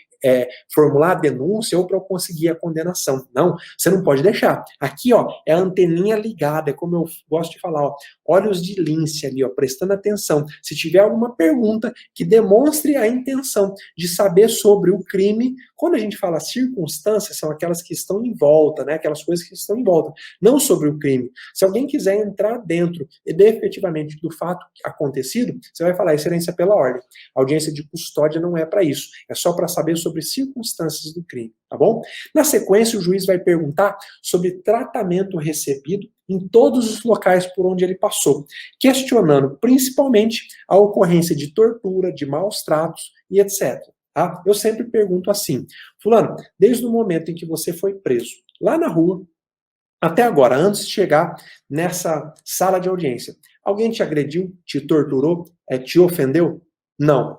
formular a denúncia ou para eu conseguir a condenação. Não, você não pode deixar. Aqui, ó, é a anteninha ligada, é como eu gosto de falar, ó, olhos de lince ali, ó, prestando atenção. Se tiver alguma pergunta que demonstre a intenção de saber sobre o crime, quando a gente fala circunstâncias, são aquelas que estão em volta, né? Aquelas coisas que estão em volta, não sobre o crime. Se alguém quiser entrar dentro efetivamente do fato acontecido, você vai falar, excelência, pela ordem. A audiência de custódia não é para isso, é só para saber sobre circunstâncias do crime, tá bom? Na sequência, o juiz vai perguntar sobre tratamento recebido em todos os locais por onde ele passou, questionando principalmente a ocorrência de tortura, de maus tratos e etc. Tá? Eu sempre pergunto assim, fulano, desde o momento em que você foi preso, lá na rua, até agora, antes de chegar nessa sala de audiência, alguém te agrediu, te torturou, te ofendeu? Não.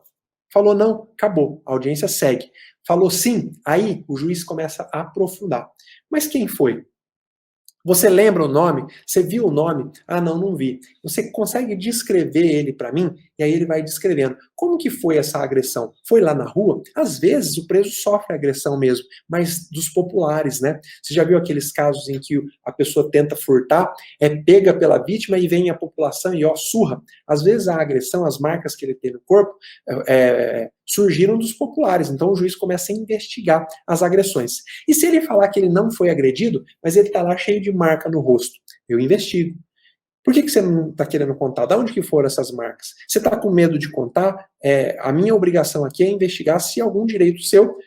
Falou não, acabou, a audiência segue. Falou sim, aí o juiz começa a aprofundar. Mas quem foi? Você lembra o nome? Você viu o nome? Ah, não, não vi. Você consegue descrever ele para mim? E aí ele vai descrevendo como que foi essa agressão. Foi lá na rua? Às vezes o preso sofre agressão mesmo, mas dos populares, né? Você já viu aqueles casos em que a pessoa tenta furtar, é pega pela vítima e vem a população e ó, surra. Às vezes a agressão, as marcas que ele tem no corpo, surgiram dos populares. Então o juiz começa a investigar as agressões. E se ele falar que ele não foi agredido, mas ele está lá cheio de marca no rosto, eu investigo. Por que você não está querendo contar? De onde que foram essas marcas? Você está com medo de contar? A minha obrigação aqui é investigar se algum direito seu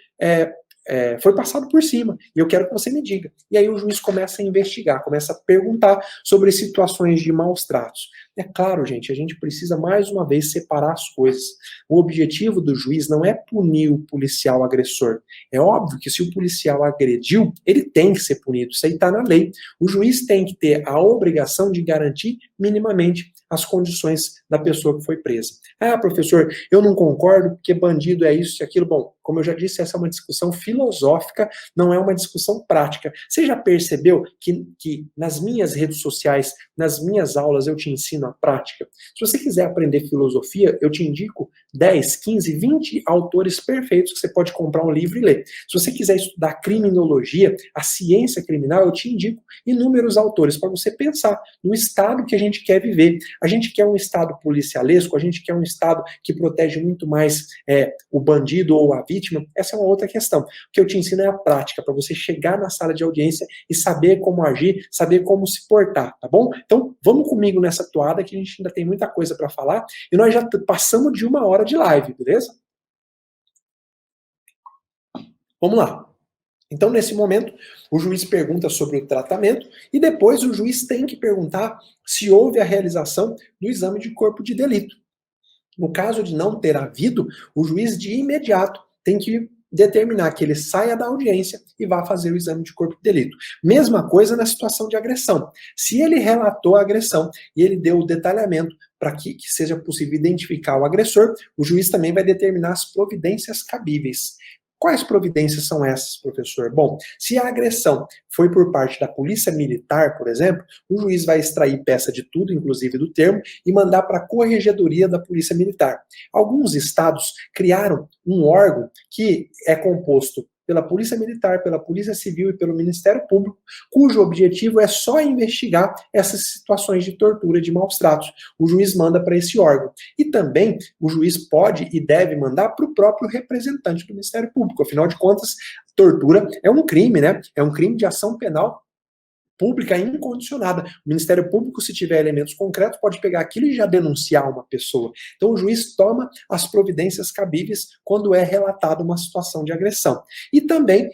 foi passado por cima. E eu quero que você me diga. E aí o juiz começa a investigar, começa a perguntar sobre situações de maus tratos. É claro, gente, a gente precisa mais uma vez separar as coisas. O objetivo do juiz não é punir o policial agressor. É óbvio que se o policial agrediu, ele tem que ser punido. Isso aí está na lei. O juiz tem que ter a obrigação de garantir minimamente as condições da pessoa que foi presa. Ah, professor, eu não concordo porque bandido é isso e aquilo. Bom, como eu já disse, essa é uma discussão filosófica, não é uma discussão prática. Você já percebeu que nas minhas redes sociais, nas minhas aulas, eu te ensino a prática? Se você quiser aprender filosofia, eu te indico 10, 15, 20 autores perfeitos que você pode comprar um livro e ler. Se você quiser estudar criminologia, a ciência criminal, eu te indico inúmeros autores para você pensar no estado que a gente quer viver. A gente quer um estado policialesco, a gente quer um estado que protege muito mais o bandido ou a vítima. Essa é uma outra questão. O que eu te ensino é a prática, para você chegar na sala de audiência e saber como agir, saber como se portar, tá bom? Então, vamos comigo nessa toada que a gente ainda tem muita coisa para falar e nós já passamos de 1 hora de live, beleza? Vamos lá. Então, nesse momento, o juiz pergunta sobre o tratamento e depois o juiz tem que perguntar se houve a realização do exame de corpo de delito. No caso de não ter havido, o juiz de imediato tem que determinar que ele saia da audiência e vá fazer o exame de corpo de delito. Mesma coisa na situação de agressão. Se ele relatou a agressão e ele deu o detalhamento para que seja possível identificar o agressor, o juiz também vai determinar as providências cabíveis. Quais providências são essas, professor? Bom, se a agressão foi por parte da polícia militar, por exemplo, o juiz vai extrair peça de tudo, inclusive do termo, e mandar para a corregedoria da polícia militar. Alguns estados criaram um órgão que é composto pela Polícia Militar, pela Polícia Civil e pelo Ministério Público, cujo objetivo é só investigar essas situações de tortura, de maus tratos. O juiz manda para esse órgão. E também o juiz pode e deve mandar para o próprio representante do Ministério Público. Afinal de contas, tortura é um crime, né? É um crime de ação penal pública incondicionada. O Ministério Público, se tiver elementos concretos, pode pegar aquilo e já denunciar uma pessoa. Então o juiz toma as providências cabíveis quando é relatada uma situação de agressão. E também,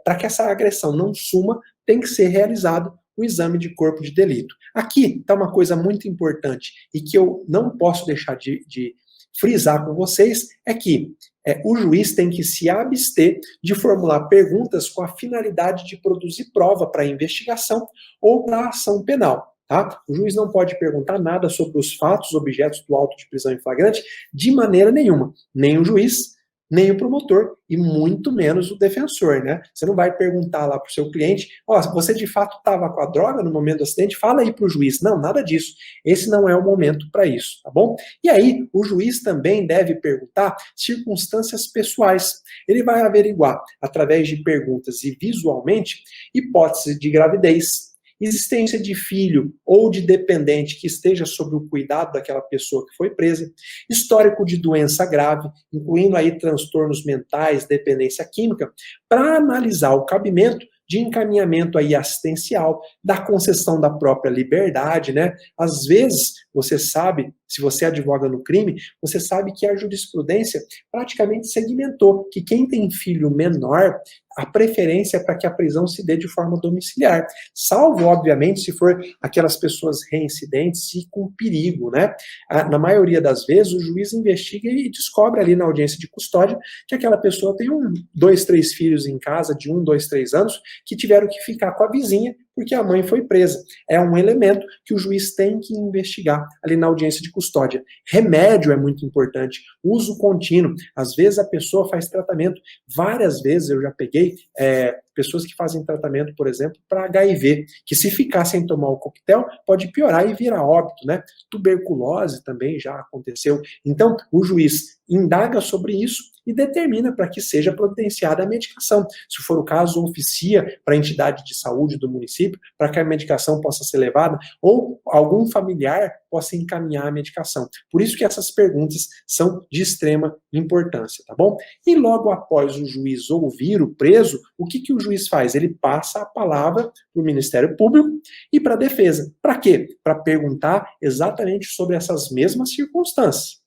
para que essa agressão não suma, tem que ser realizado o exame de corpo de delito. Aqui está uma coisa muito importante e que eu não posso deixar de frisar com vocês, é que o juiz tem que se abster de formular perguntas com a finalidade de produzir prova para a investigação ou para a ação penal. Tá? O juiz não pode perguntar nada sobre os fatos, objetos do auto de prisão em flagrante de maneira nenhuma. Nem o juiz, nem o promotor e muito menos o defensor, né? Você não vai perguntar lá para o seu cliente, você de fato estava com a droga no momento do acidente? Fala aí para o juiz. Não, nada disso. Esse não é o momento para isso, tá bom? E aí, o juiz também deve perguntar circunstâncias pessoais. Ele vai averiguar, através de perguntas e visualmente, hipótese de gravidez, existência de filho ou de dependente que esteja sob o cuidado daquela pessoa que foi presa, histórico de doença grave, incluindo aí transtornos mentais, dependência química, para analisar o cabimento de encaminhamento aí assistencial, da concessão da própria liberdade, né? Às vezes, você sabe, se você advoga no crime, você sabe que a jurisprudência praticamente segmentou que quem tem filho menor, a preferência é para que a prisão se dê de forma domiciliar, salvo, obviamente, se for aquelas pessoas reincidentes e com perigo, né? Na maioria das vezes, o juiz investiga e descobre ali na audiência de custódia que aquela pessoa tem 2, 3 filhos em casa de 1, 2, 3 anos que tiveram que ficar com a vizinha Porque a mãe foi presa. É um elemento que o juiz tem que investigar ali na audiência de custódia. Remédio é muito importante, uso contínuo. Às vezes a pessoa faz tratamento, várias vezes eu já peguei pessoas que fazem tratamento, por exemplo, para HIV, que se ficar sem tomar o coquetel, pode piorar e virar óbito, né? Tuberculose também já aconteceu. Então, o juiz indaga sobre isso e determina para que seja providenciada a medicação. Se for o caso, oficia para a entidade de saúde do município para que a medicação possa ser levada ou algum familiar possa encaminhar a medicação. Por isso que essas perguntas são de extrema importância, tá bom? E logo após o juiz ouvir o preso, o que o juiz faz? Ele passa a palavra para o Ministério Público e para a defesa. Para quê? Para perguntar exatamente sobre essas mesmas circunstâncias.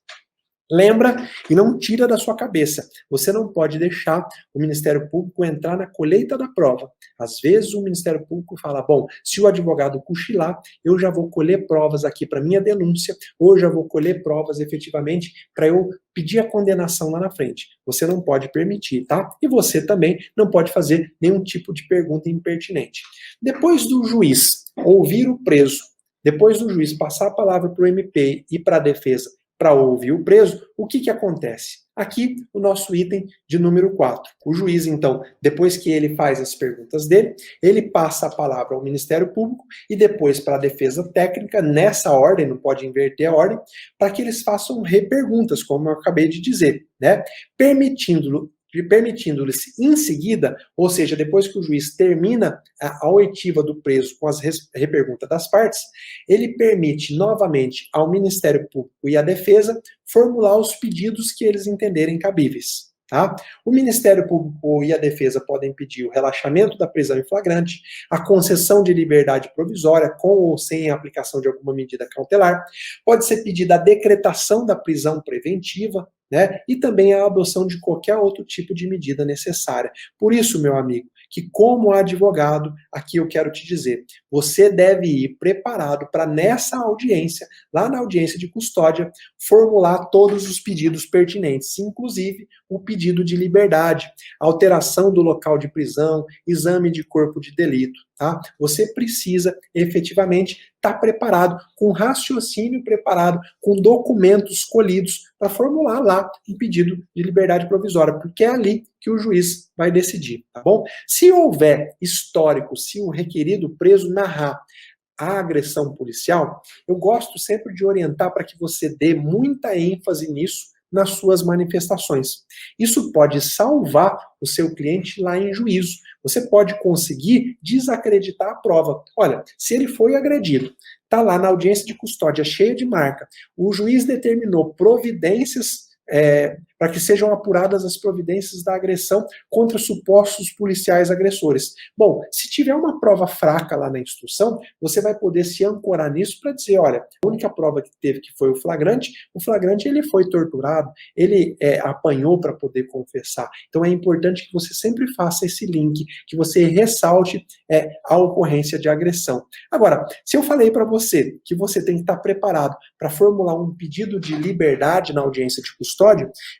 Lembra e não tira da sua cabeça. Você não pode deixar o Ministério Público entrar na colheita da prova. Às vezes o Ministério Público fala, bom, se o advogado cochilar, eu já vou colher provas aqui para minha denúncia, ou já vou colher provas efetivamente para eu pedir a condenação lá na frente. Você não pode permitir, tá? E você também não pode fazer nenhum tipo de pergunta impertinente. Depois do juiz ouvir o preso, depois do juiz passar a palavra para o MP e para a defesa, para ouvir o preso, o que acontece? Aqui, o nosso item de número 4. O juiz, então, depois que ele faz as perguntas dele, ele passa a palavra ao Ministério Público e depois para a defesa técnica, nessa ordem, não pode inverter a ordem, para que eles façam reperguntas, como eu acabei de dizer, né? Permitindo-lhes em seguida, ou seja, depois que o juiz termina a oitiva do preso com as reperguntas das partes, ele permite novamente ao Ministério Público e à defesa formular os pedidos que eles entenderem cabíveis. Tá? O Ministério Público e a defesa podem pedir o relaxamento da prisão em flagrante, a concessão de liberdade provisória com ou sem a aplicação de alguma medida cautelar, pode ser pedida a decretação da prisão preventiva, né? E também a adoção de qualquer outro tipo de medida necessária. Por isso, meu amigo, que como advogado, aqui eu quero te dizer, você deve ir preparado para nessa audiência, lá na audiência de custódia, formular todos os pedidos pertinentes, inclusive o pedido de liberdade, alteração do local de prisão, exame de corpo de delito, tá? Você precisa efetivamente estar preparado, com raciocínio preparado, com documentos colhidos para formular lá um pedido de liberdade provisória, porque é ali que o juiz vai decidir, tá bom? Se houver histórico, se o requerido preso narrar a agressão policial, eu gosto sempre de orientar para que você dê muita ênfase nisso nas suas manifestações. Isso pode salvar o seu cliente lá em juízo. Você pode conseguir desacreditar a prova. Olha, se ele foi agredido, está lá na audiência de custódia cheia de marca, o juiz determinou providências para que sejam apuradas as providências da agressão contra supostos policiais agressores. Bom, se tiver uma prova fraca lá na instrução, você vai poder se ancorar nisso para dizer, olha, a única prova que teve que foi o flagrante ele foi torturado, ele apanhou para poder confessar. Então é importante que você sempre faça esse link, que você ressalte a ocorrência de agressão. Agora, se eu falei para você que você tem que estar preparado para formular um pedido de liberdade na audiência de custódia,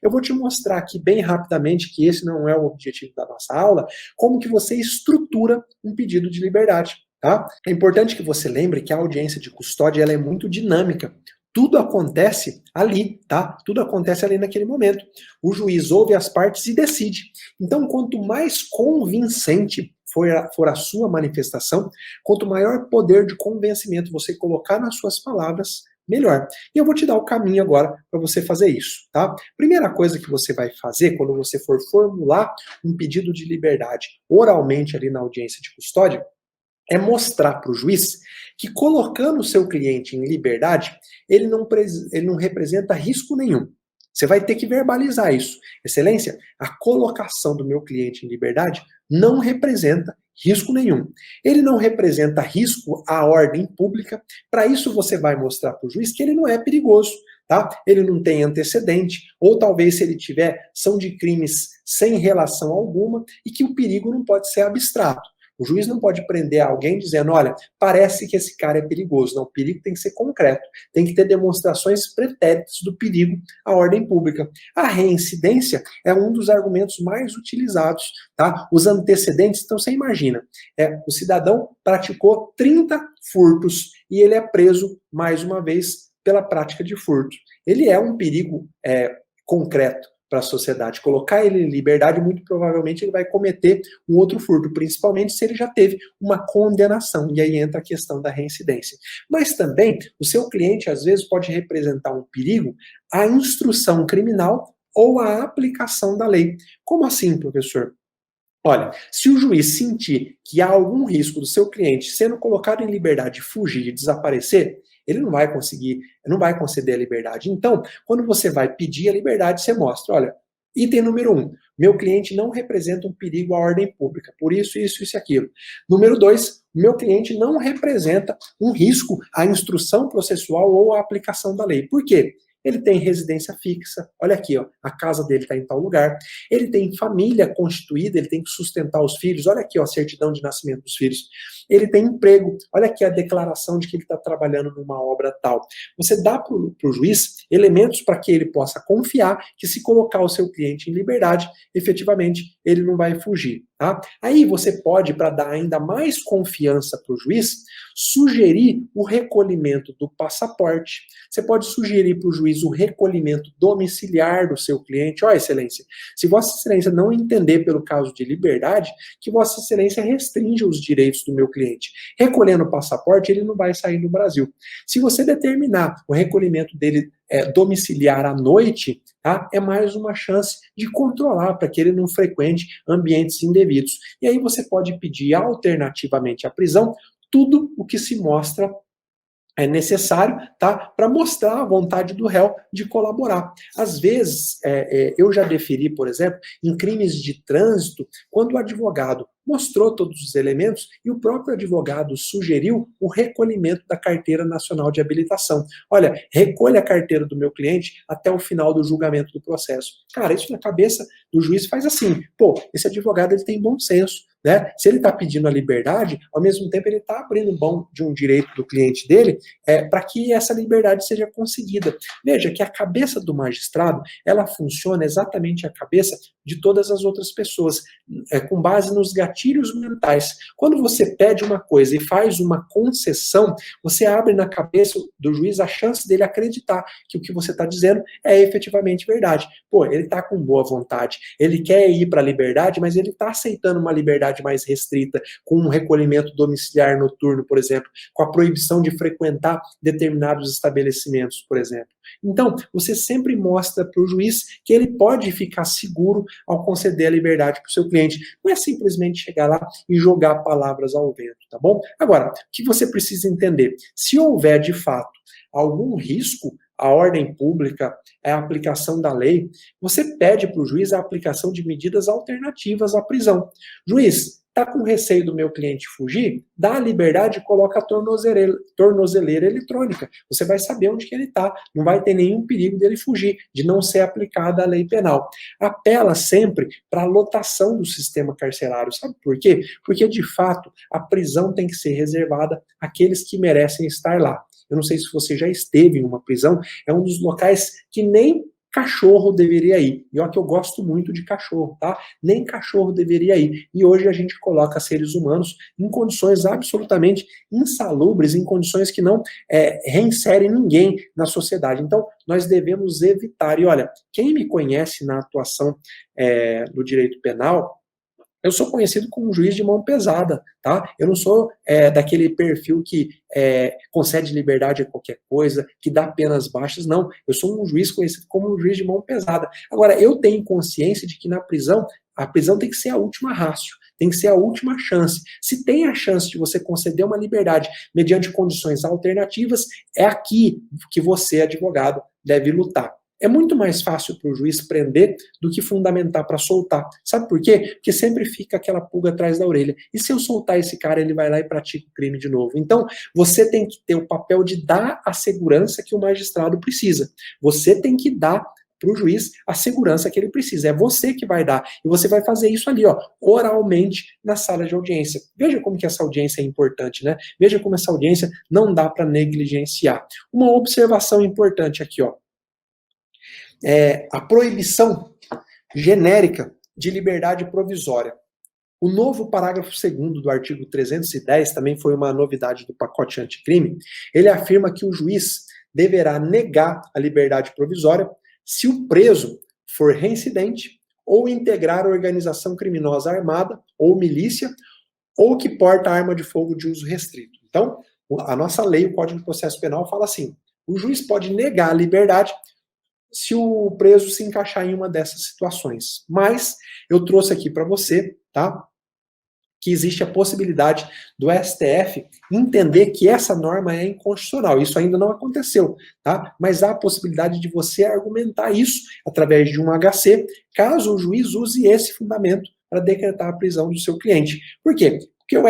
eu vou te mostrar aqui bem rapidamente, que esse não é o objetivo da nossa aula, como que você estrutura um pedido de liberdade. Tá? É importante que você lembre que a audiência de custódia ela é muito dinâmica. Tudo acontece ali, tá? Tudo acontece ali naquele momento. O juiz ouve as partes e decide. Então, quanto mais convincente for a sua manifestação, quanto maior poder de convencimento você colocar nas suas palavras, melhor. E eu vou te dar o caminho agora para você fazer isso, tá? Primeira coisa que você vai fazer quando você for formular um pedido de liberdade oralmente ali na audiência de custódia, é mostrar para o juiz que colocando o seu cliente em liberdade, ele não representa risco nenhum. Você vai ter que verbalizar isso. Excelência, a colocação do meu cliente em liberdade não representa risco nenhum. Ele não representa risco à ordem pública. Para isso você vai mostrar para o juiz que ele não é perigoso, tá? Ele não tem antecedente, ou talvez se ele tiver, são de crimes sem relação alguma e que o perigo não pode ser abstrato. O juiz não pode prender alguém dizendo, olha, parece que esse cara é perigoso. Não, o perigo tem que ser concreto, tem que ter demonstrações pretéritas do perigo à ordem pública. A reincidência é um dos argumentos mais utilizados, tá? Os antecedentes, então você imagina, o cidadão praticou 30 furtos e ele é preso mais uma vez pela prática de furto. Ele é um perigo concreto para a sociedade. Colocar ele em liberdade, muito provavelmente ele vai cometer um outro furto, principalmente se ele já teve uma condenação. E aí entra a questão da reincidência. Mas também, o seu cliente, às vezes, pode representar um perigo à instrução criminal ou à aplicação da lei. Como assim, professor? Olha, se o juiz sentir que há algum risco do seu cliente sendo colocado em liberdade, fugir e desaparecer, ele não vai conseguir, não vai conceder a liberdade. Então, quando você vai pedir a liberdade, você mostra, olha, item número 1, meu cliente não representa um perigo à ordem pública, por isso, isso e aquilo. Número 2, meu cliente não representa um risco à instrução processual ou à aplicação da lei. Por quê? Ele tem residência fixa, olha aqui, ó, a casa dele está em tal lugar. Ele tem família constituída, ele tem que sustentar os filhos, olha aqui, ó, a certidão de nascimento dos filhos. Ele tem emprego, olha aqui a declaração de que ele está trabalhando numa obra tal. Você dá para o juiz elementos para que ele possa confiar que se colocar o seu cliente em liberdade, efetivamente ele não vai fugir. Tá? Aí você pode, para dar ainda mais confiança para o juiz, sugerir o recolhimento do passaporte. Você pode sugerir para o juiz o recolhimento domiciliar do seu cliente. Ó, excelência, se Vossa Excelência não entender pelo caso de liberdade, que Vossa Excelência restringe os direitos do meu cliente. Recolhendo o passaporte, ele não vai sair do Brasil. Se você determinar o recolhimento dele domiciliar à noite, tá? É mais uma chance de controlar para que ele não frequente ambientes indevidos. E aí você pode pedir alternativamente à prisão tudo o que se mostra necessário, tá? Para mostrar a vontade do réu de colaborar. Às vezes, eu já deferi, por exemplo, em crimes de trânsito, quando o advogado mostrou todos os elementos e o próprio advogado sugeriu o recolhimento da carteira nacional de habilitação. Olha, recolha a carteira do meu cliente até o final do julgamento do processo. Cara, isso na cabeça do juiz faz assim, pô, esse advogado ele tem bom senso, né? Se ele está pedindo a liberdade, ao mesmo tempo ele está abrindo mão de um direito do cliente dele para que essa liberdade seja conseguida. Veja que a cabeça do magistrado, ela funciona exatamente a cabeça de todas as outras pessoas, com base nos gatilhos mentais. Quando você pede uma coisa e faz uma concessão, você abre na cabeça do juiz a chance dele acreditar que o que você está dizendo é efetivamente verdade. Pô, ele está com boa vontade, ele quer ir para a liberdade, mas ele está aceitando uma liberdade mais restrita, com um recolhimento domiciliar noturno, por exemplo, com a proibição de frequentar determinados estabelecimentos, por exemplo. Então, você sempre mostra para o juiz que ele pode ficar seguro ao conceder a liberdade para o seu cliente. Não é simplesmente chegar lá e jogar palavras ao vento, tá bom? Agora, o que você precisa entender? Se houver, de fato, algum risco à ordem pública, a aplicação da lei, você pede para o juiz a aplicação de medidas alternativas à prisão. Juiz, está com receio do meu cliente fugir? Dá a liberdade e coloca a tornozeleira eletrônica. Você vai saber onde que ele está. Não vai ter nenhum perigo dele fugir, de não ser aplicada a lei penal. Apela sempre para a lotação do sistema carcerário. Sabe por quê? Porque, de fato, a prisão tem que ser reservada àqueles que merecem estar lá. Eu não sei se você já esteve em uma prisão, é um dos locais que nem cachorro deveria ir. E olha que eu gosto muito de cachorro, tá? Nem cachorro deveria ir. E hoje a gente coloca seres humanos em condições absolutamente insalubres, em condições que não reinserem ninguém na sociedade. Então, nós devemos evitar. E olha, quem me conhece na atuação do direito penal, eu sou conhecido como um juiz de mão pesada, tá? Eu não sou daquele perfil que concede liberdade a qualquer coisa, que dá penas baixas, não. Eu sou um juiz conhecido como um juiz de mão pesada. Agora, eu tenho consciência de que na prisão, a prisão tem que ser a última ratio, tem que ser a última chance. Se tem a chance de você conceder uma liberdade mediante condições alternativas, é aqui que você, advogado, deve lutar. É muito mais fácil para o juiz prender do que fundamentar para soltar. Sabe por quê? Porque sempre fica aquela pulga atrás da orelha. E se eu soltar esse cara, ele vai lá e pratica o crime de novo. Então, você tem que ter o papel de dar a segurança que o magistrado precisa. Você tem que dar para o juiz a segurança que ele precisa. É você que vai dar. E você vai fazer isso ali, ó, oralmente na sala de audiência. Veja como que essa audiência é importante, né? Veja como essa audiência não dá para negligenciar. Uma observação importante aqui, ó. A proibição genérica de liberdade provisória. O novo parágrafo 2º do artigo 310, também foi uma novidade do pacote anticrime, ele afirma que o juiz deverá negar a liberdade provisória se o preso for reincidente ou integrar organização criminosa armada ou milícia ou que porta arma de fogo de uso restrito. Então, a nossa lei, o Código de Processo Penal, fala assim, o juiz pode negar a liberdade se o preso se encaixar em uma dessas situações. Mas eu trouxe aqui para você, tá? Que existe a possibilidade do STF entender que essa norma é inconstitucional. Isso ainda não aconteceu, tá? Mas há a possibilidade de você argumentar isso através de um HC, caso o juiz use esse fundamento para decretar a prisão do seu cliente. Por quê? Porque o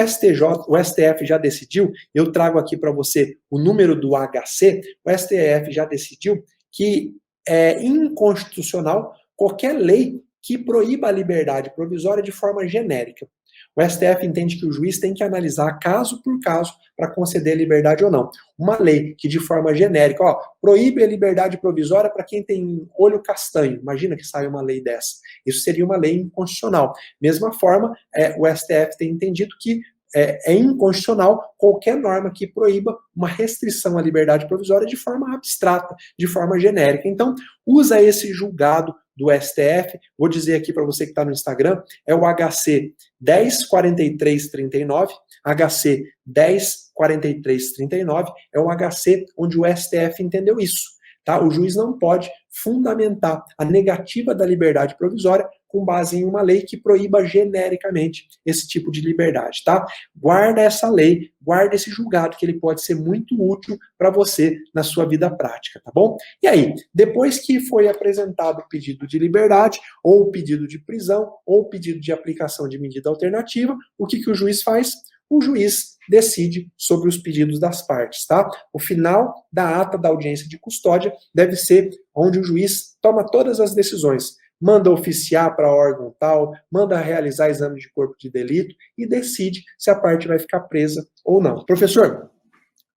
STF já decidiu, eu trago aqui para você o número do HC, o STF já decidiu que é inconstitucional qualquer lei que proíba a liberdade provisória de forma genérica. O STF entende que o juiz tem que analisar caso por caso para conceder liberdade ou não. Uma lei que de forma genérica, ó, proíbe a liberdade provisória para quem tem olho castanho. Imagina que saia uma lei dessa. Isso seria uma lei inconstitucional. Mesma forma, o STF tem entendido que é inconstitucional qualquer norma que proíba uma restrição à liberdade provisória de forma abstrata, de forma genérica. Então, usa esse julgado do STF, vou dizer aqui para você que está no Instagram, é o HC 104339, HC 104339, é o HC onde o STF entendeu isso. Tá? O juiz não pode fundamentar a negativa da liberdade provisória com base em uma lei que proíba genericamente esse tipo de liberdade, tá? Guarda essa lei, guarda esse julgado, que ele pode ser muito útil para você na sua vida prática, tá bom? E aí, depois que foi apresentado o pedido de liberdade, ou o pedido de prisão, ou o pedido de aplicação de medida alternativa, o que o juiz faz? O juiz decide sobre os pedidos das partes, tá? O final da ata da audiência de custódia deve ser onde o juiz toma todas as decisões, manda oficiar para órgão tal, manda realizar exame de corpo de delito e decide se a parte vai ficar presa ou não. Professor,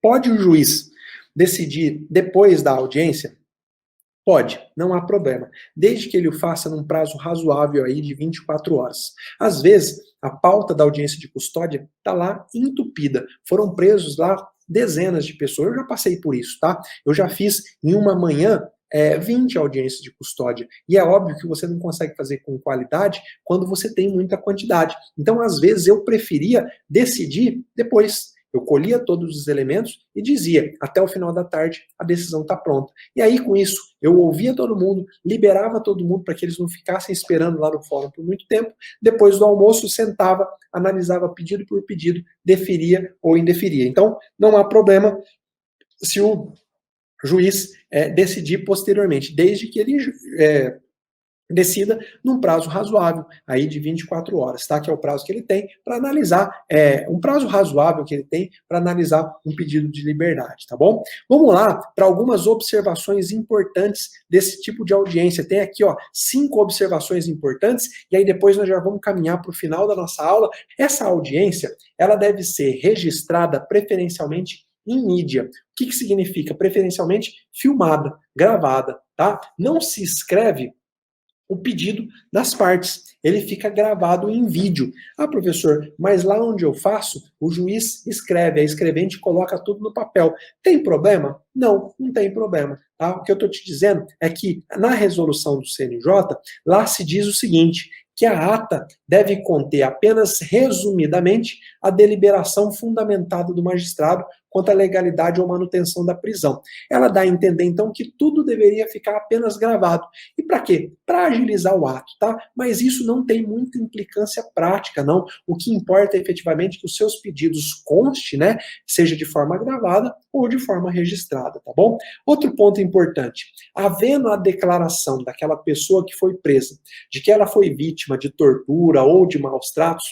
pode o juiz decidir depois da audiência? Pode, não há problema, desde que ele o faça num prazo razoável aí de 24 horas. Às vezes, a pauta da audiência de custódia está lá entupida. Foram presos lá dezenas de pessoas. Eu já passei por isso, tá? Eu já fiz em uma manhã 20 audiências de custódia. E é óbvio que você não consegue fazer com qualidade quando você tem muita quantidade. Então, às vezes, eu preferia decidir depois. Eu colhia todos os elementos e dizia, até o final da tarde, a decisão está pronta. E aí, com isso, eu ouvia todo mundo, liberava todo mundo para que eles não ficassem esperando lá no fórum por muito tempo. Depois do almoço, sentava, analisava pedido por pedido, deferia ou indeferia. Então, não há problema se o juiz decidir posteriormente, desde que ele decida num prazo razoável, aí de 24 horas, tá? Que é o prazo que ele tem para analisar, um prazo razoável que ele tem para analisar um pedido de liberdade, tá bom? Vamos lá para algumas observações importantes desse tipo de audiência. Tem aqui, ó, 5 observações importantes, e aí depois nós já vamos caminhar para o final da nossa aula. Essa audiência, ela deve ser registrada preferencialmente em mídia. O que significa? Preferencialmente filmada, gravada, tá? Não se escreve o pedido das partes. Ele fica gravado em vídeo. Ah, professor, mas lá onde eu faço, o juiz escreve, a escrevente coloca tudo no papel. Tem problema? Não, não tem problema. Tá? O que eu estou te dizendo é que na resolução do CNJ, lá se diz o seguinte, que a ata deve conter apenas resumidamente a deliberação fundamentada do magistrado quanto à legalidade ou manutenção da prisão. Ela dá a entender, então, que tudo deveria ficar apenas gravado. E para quê? Para agilizar o ato, tá? Mas isso não tem muita implicância prática, não. O que importa é efetivamente que os seus pedidos conste, né, seja de forma gravada ou de forma registrada, tá bom? Outro ponto importante, havendo a declaração daquela pessoa que foi presa, de que ela foi vítima de tortura ou de maus tratos,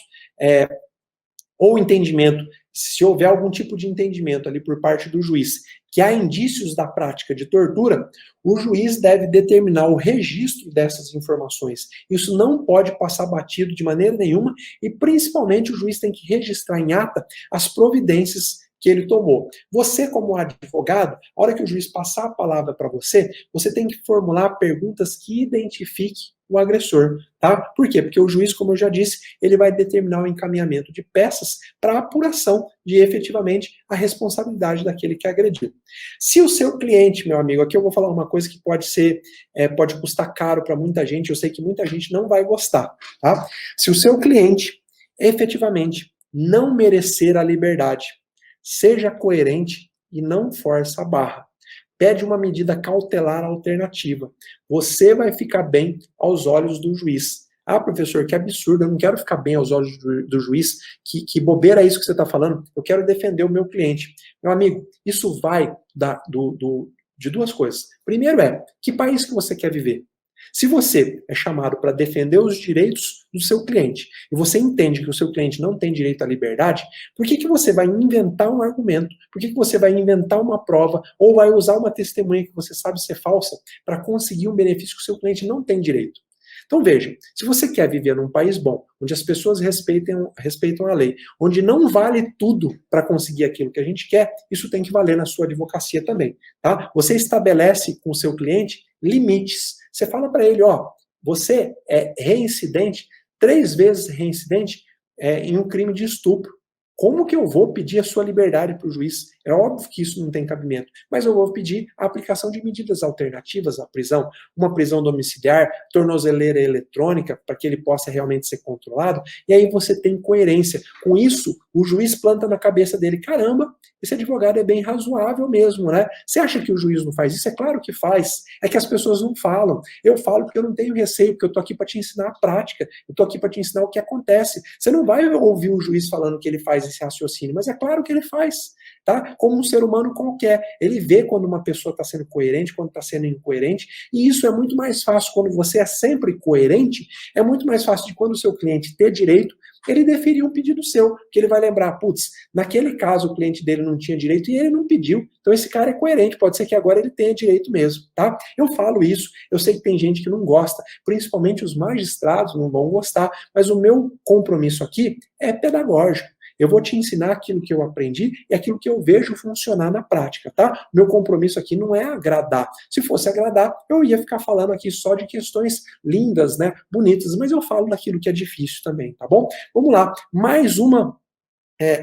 ou entendimento, se houver algum tipo de entendimento ali por parte do juiz, que há indícios da prática de tortura, o juiz deve determinar o registro dessas informações. Isso não pode passar batido de maneira nenhuma e, principalmente, o juiz tem que registrar em ata as providências que ele tomou. Você, como advogado, a hora que o juiz passar a palavra para você, você tem que formular perguntas que identifiquem o agressor, tá? Por quê? Porque o juiz, como eu já disse, ele vai determinar o encaminhamento de peças para apuração de efetivamente a responsabilidade daquele que agrediu. Se o seu cliente, meu amigo, aqui eu vou falar uma coisa que pode ser, pode custar caro para muita gente, eu sei que muita gente não vai gostar, tá? Se o seu cliente efetivamente não merecer a liberdade, seja coerente e não força a barra. Pede uma medida cautelar alternativa. Você vai ficar bem aos olhos do juiz. Ah, professor, que absurdo, eu não quero ficar bem aos olhos do juiz, que bobeira é isso que você está falando, eu quero defender o meu cliente. Meu amigo, isso vai de duas coisas. Primeiro que país que você quer viver? Se você é chamado para defender os direitos do seu cliente e você entende que o seu cliente não tem direito à liberdade, por que você vai inventar um argumento? Por que você vai inventar uma prova ou vai usar uma testemunha que você sabe ser falsa para conseguir um benefício que o seu cliente não tem direito? Então veja, se você quer viver num país bom, onde as pessoas respeitam a lei, onde não vale tudo para conseguir aquilo que a gente quer, isso tem que valer na sua advocacia também, tá? Você estabelece com o seu cliente limites. Você fala para ele, ó, você é reincidente, 3 vezes reincidente em um crime de estupro. Como que eu vou pedir a sua liberdade para o juiz? É óbvio que isso não tem cabimento, mas eu vou pedir a aplicação de medidas alternativas à prisão, uma prisão domiciliar, tornozeleira eletrônica, para que ele possa realmente ser controlado, e aí você tem coerência. Com isso, o juiz planta na cabeça dele, caramba, esse advogado é bem razoável mesmo, né? Você acha que o juiz não faz isso? É claro que faz. É que as pessoas não falam. Eu falo porque eu não tenho receio, porque eu tô aqui para te ensinar a prática. Eu tô aqui para te ensinar o que acontece. Você não vai ouvir o juiz falando que ele faz esse raciocínio, mas é claro que ele faz, tá? Como um ser humano qualquer. Ele vê quando uma pessoa está sendo coerente, quando está sendo incoerente, e isso é muito mais fácil quando você é sempre coerente, é muito mais fácil de quando o seu cliente ter direito, ele deferir um pedido seu, que ele vai lembrar, putz, naquele caso o cliente dele não tinha direito e ele não pediu, então esse cara é coerente, pode ser que agora ele tenha direito mesmo, tá? Eu falo isso, eu sei que tem gente que não gosta, principalmente os magistrados não vão gostar, mas o meu compromisso aqui é pedagógico. Eu vou te ensinar aquilo que eu aprendi e aquilo que eu vejo funcionar na prática, tá? Meu compromisso aqui não é agradar. Se fosse agradar, eu ia ficar falando aqui só de questões lindas, né, bonitas, mas eu falo daquilo que é difícil também, tá bom? Vamos lá, mais uma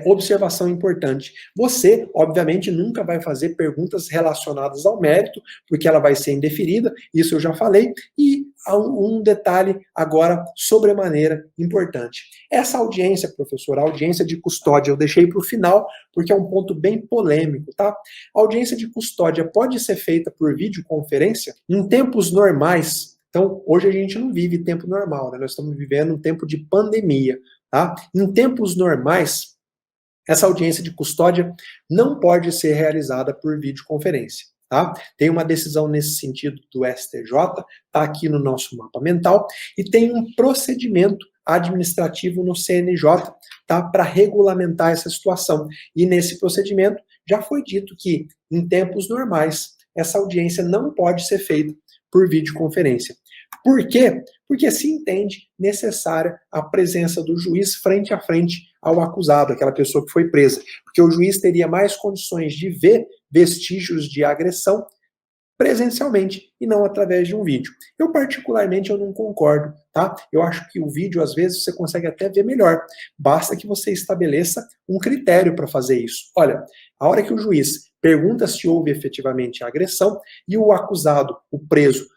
observação importante. Você, obviamente, nunca vai fazer perguntas relacionadas ao mérito, porque ela vai ser indeferida, isso eu já falei, e há um detalhe agora sobremaneira importante. Essa audiência, professor, a audiência de custódia, eu deixei para o final, porque é um ponto bem polêmico, tá? A audiência de custódia pode ser feita por videoconferência em tempos normais. Então, hoje a gente não vive tempo normal, né? Nós estamos vivendo um tempo de pandemia, tá? Em tempos normais, essa audiência de custódia não pode ser realizada por videoconferência, tá? Tem uma decisão nesse sentido do STJ, tá aqui no nosso mapa mental, e tem um procedimento administrativo no CNJ, tá? Para regulamentar essa situação. E nesse procedimento já foi dito que, em tempos normais, essa audiência não pode ser feita por videoconferência. Por quê? Porque se entende necessária a presença do juiz frente a frente ao acusado, aquela pessoa que foi presa. Porque o juiz teria mais condições de ver vestígios de agressão presencialmente e não através de um vídeo. Eu particularmente eu não concordo, tá? Eu acho que o vídeo às vezes você consegue até ver melhor. Basta que você estabeleça um critério para fazer isso. Olha, a hora que o juiz pergunta se houve efetivamente a agressão e o acusado, o preso,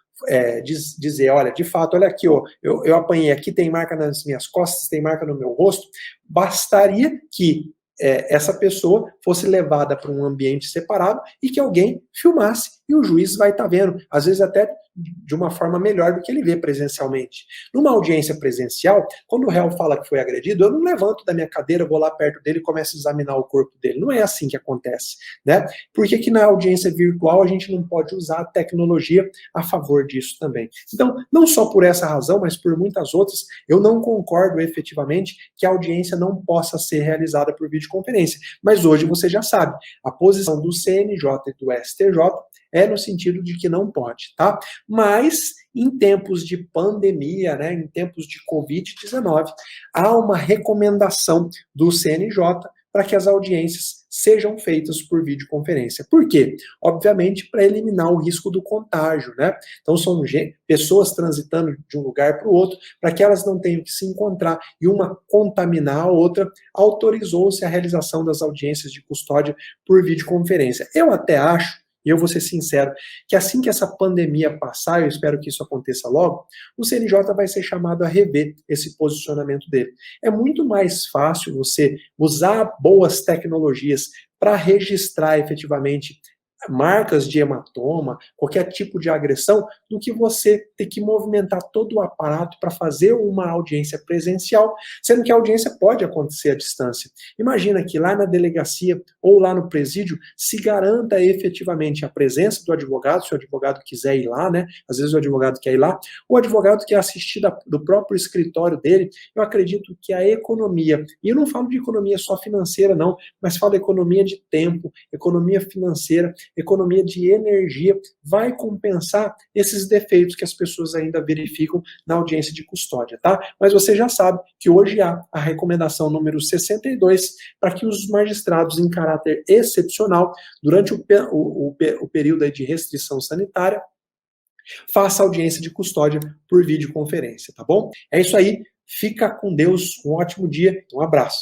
dizer, olha, de fato, olha aqui, ó, eu apanhei aqui, tem marca nas minhas costas, tem marca no meu rosto, bastaria que essa pessoa fosse levada para um ambiente separado e que alguém filmasse e o juiz vai estar vendo, às vezes até de uma forma melhor do que ele vê presencialmente. Numa audiência presencial, quando o réu fala que foi agredido, eu não levanto da minha cadeira, vou lá perto dele e começo a examinar o corpo dele. Não é assim que acontece, né? Por que que na audiência virtual a gente não pode usar a tecnologia a favor disso também? Então, não só por essa razão, mas por muitas outras, eu não concordo efetivamente que a audiência não possa ser realizada por videoconferência. Mas hoje você já sabe, a posição do CNJ e do STJ é no sentido de que não pode, tá? Mas em tempos de pandemia, né, em tempos de Covid-19, há uma recomendação do CNJ para que as audiências sejam feitas por videoconferência. Por quê? Obviamente, para eliminar o risco do contágio, né? Então, são pessoas transitando de um lugar para o outro, para que elas não tenham que se encontrar e uma contaminar a outra, autorizou-se a realização das audiências de custódia por videoconferência. Eu até acho, e eu vou ser sincero, que assim que essa pandemia passar, eu espero que isso aconteça logo, o CNJ vai ser chamado a rever esse posicionamento dele. É muito mais fácil você usar boas tecnologias para registrar efetivamente marcas de hematoma, qualquer tipo de agressão, do que você ter que movimentar todo o aparato para fazer uma audiência presencial, sendo que a audiência pode acontecer à distância. Imagina que lá na delegacia ou lá no presídio se garanta efetivamente a presença do advogado, se o advogado quiser ir lá, né? Às vezes o advogado quer ir lá, o advogado quer assistir do próprio escritório dele. Eu acredito que a economia, e eu não falo de economia só financeira não, mas falo economia de tempo, economia financeira, economia de energia, vai compensar esses defeitos que as pessoas ainda verificam na audiência de custódia, tá? Mas você já sabe que hoje há a recomendação número 62 para que os magistrados em caráter excepcional, durante o período de restrição sanitária, faça audiência de custódia por videoconferência, tá bom? É isso aí, fica com Deus, um ótimo dia, um abraço.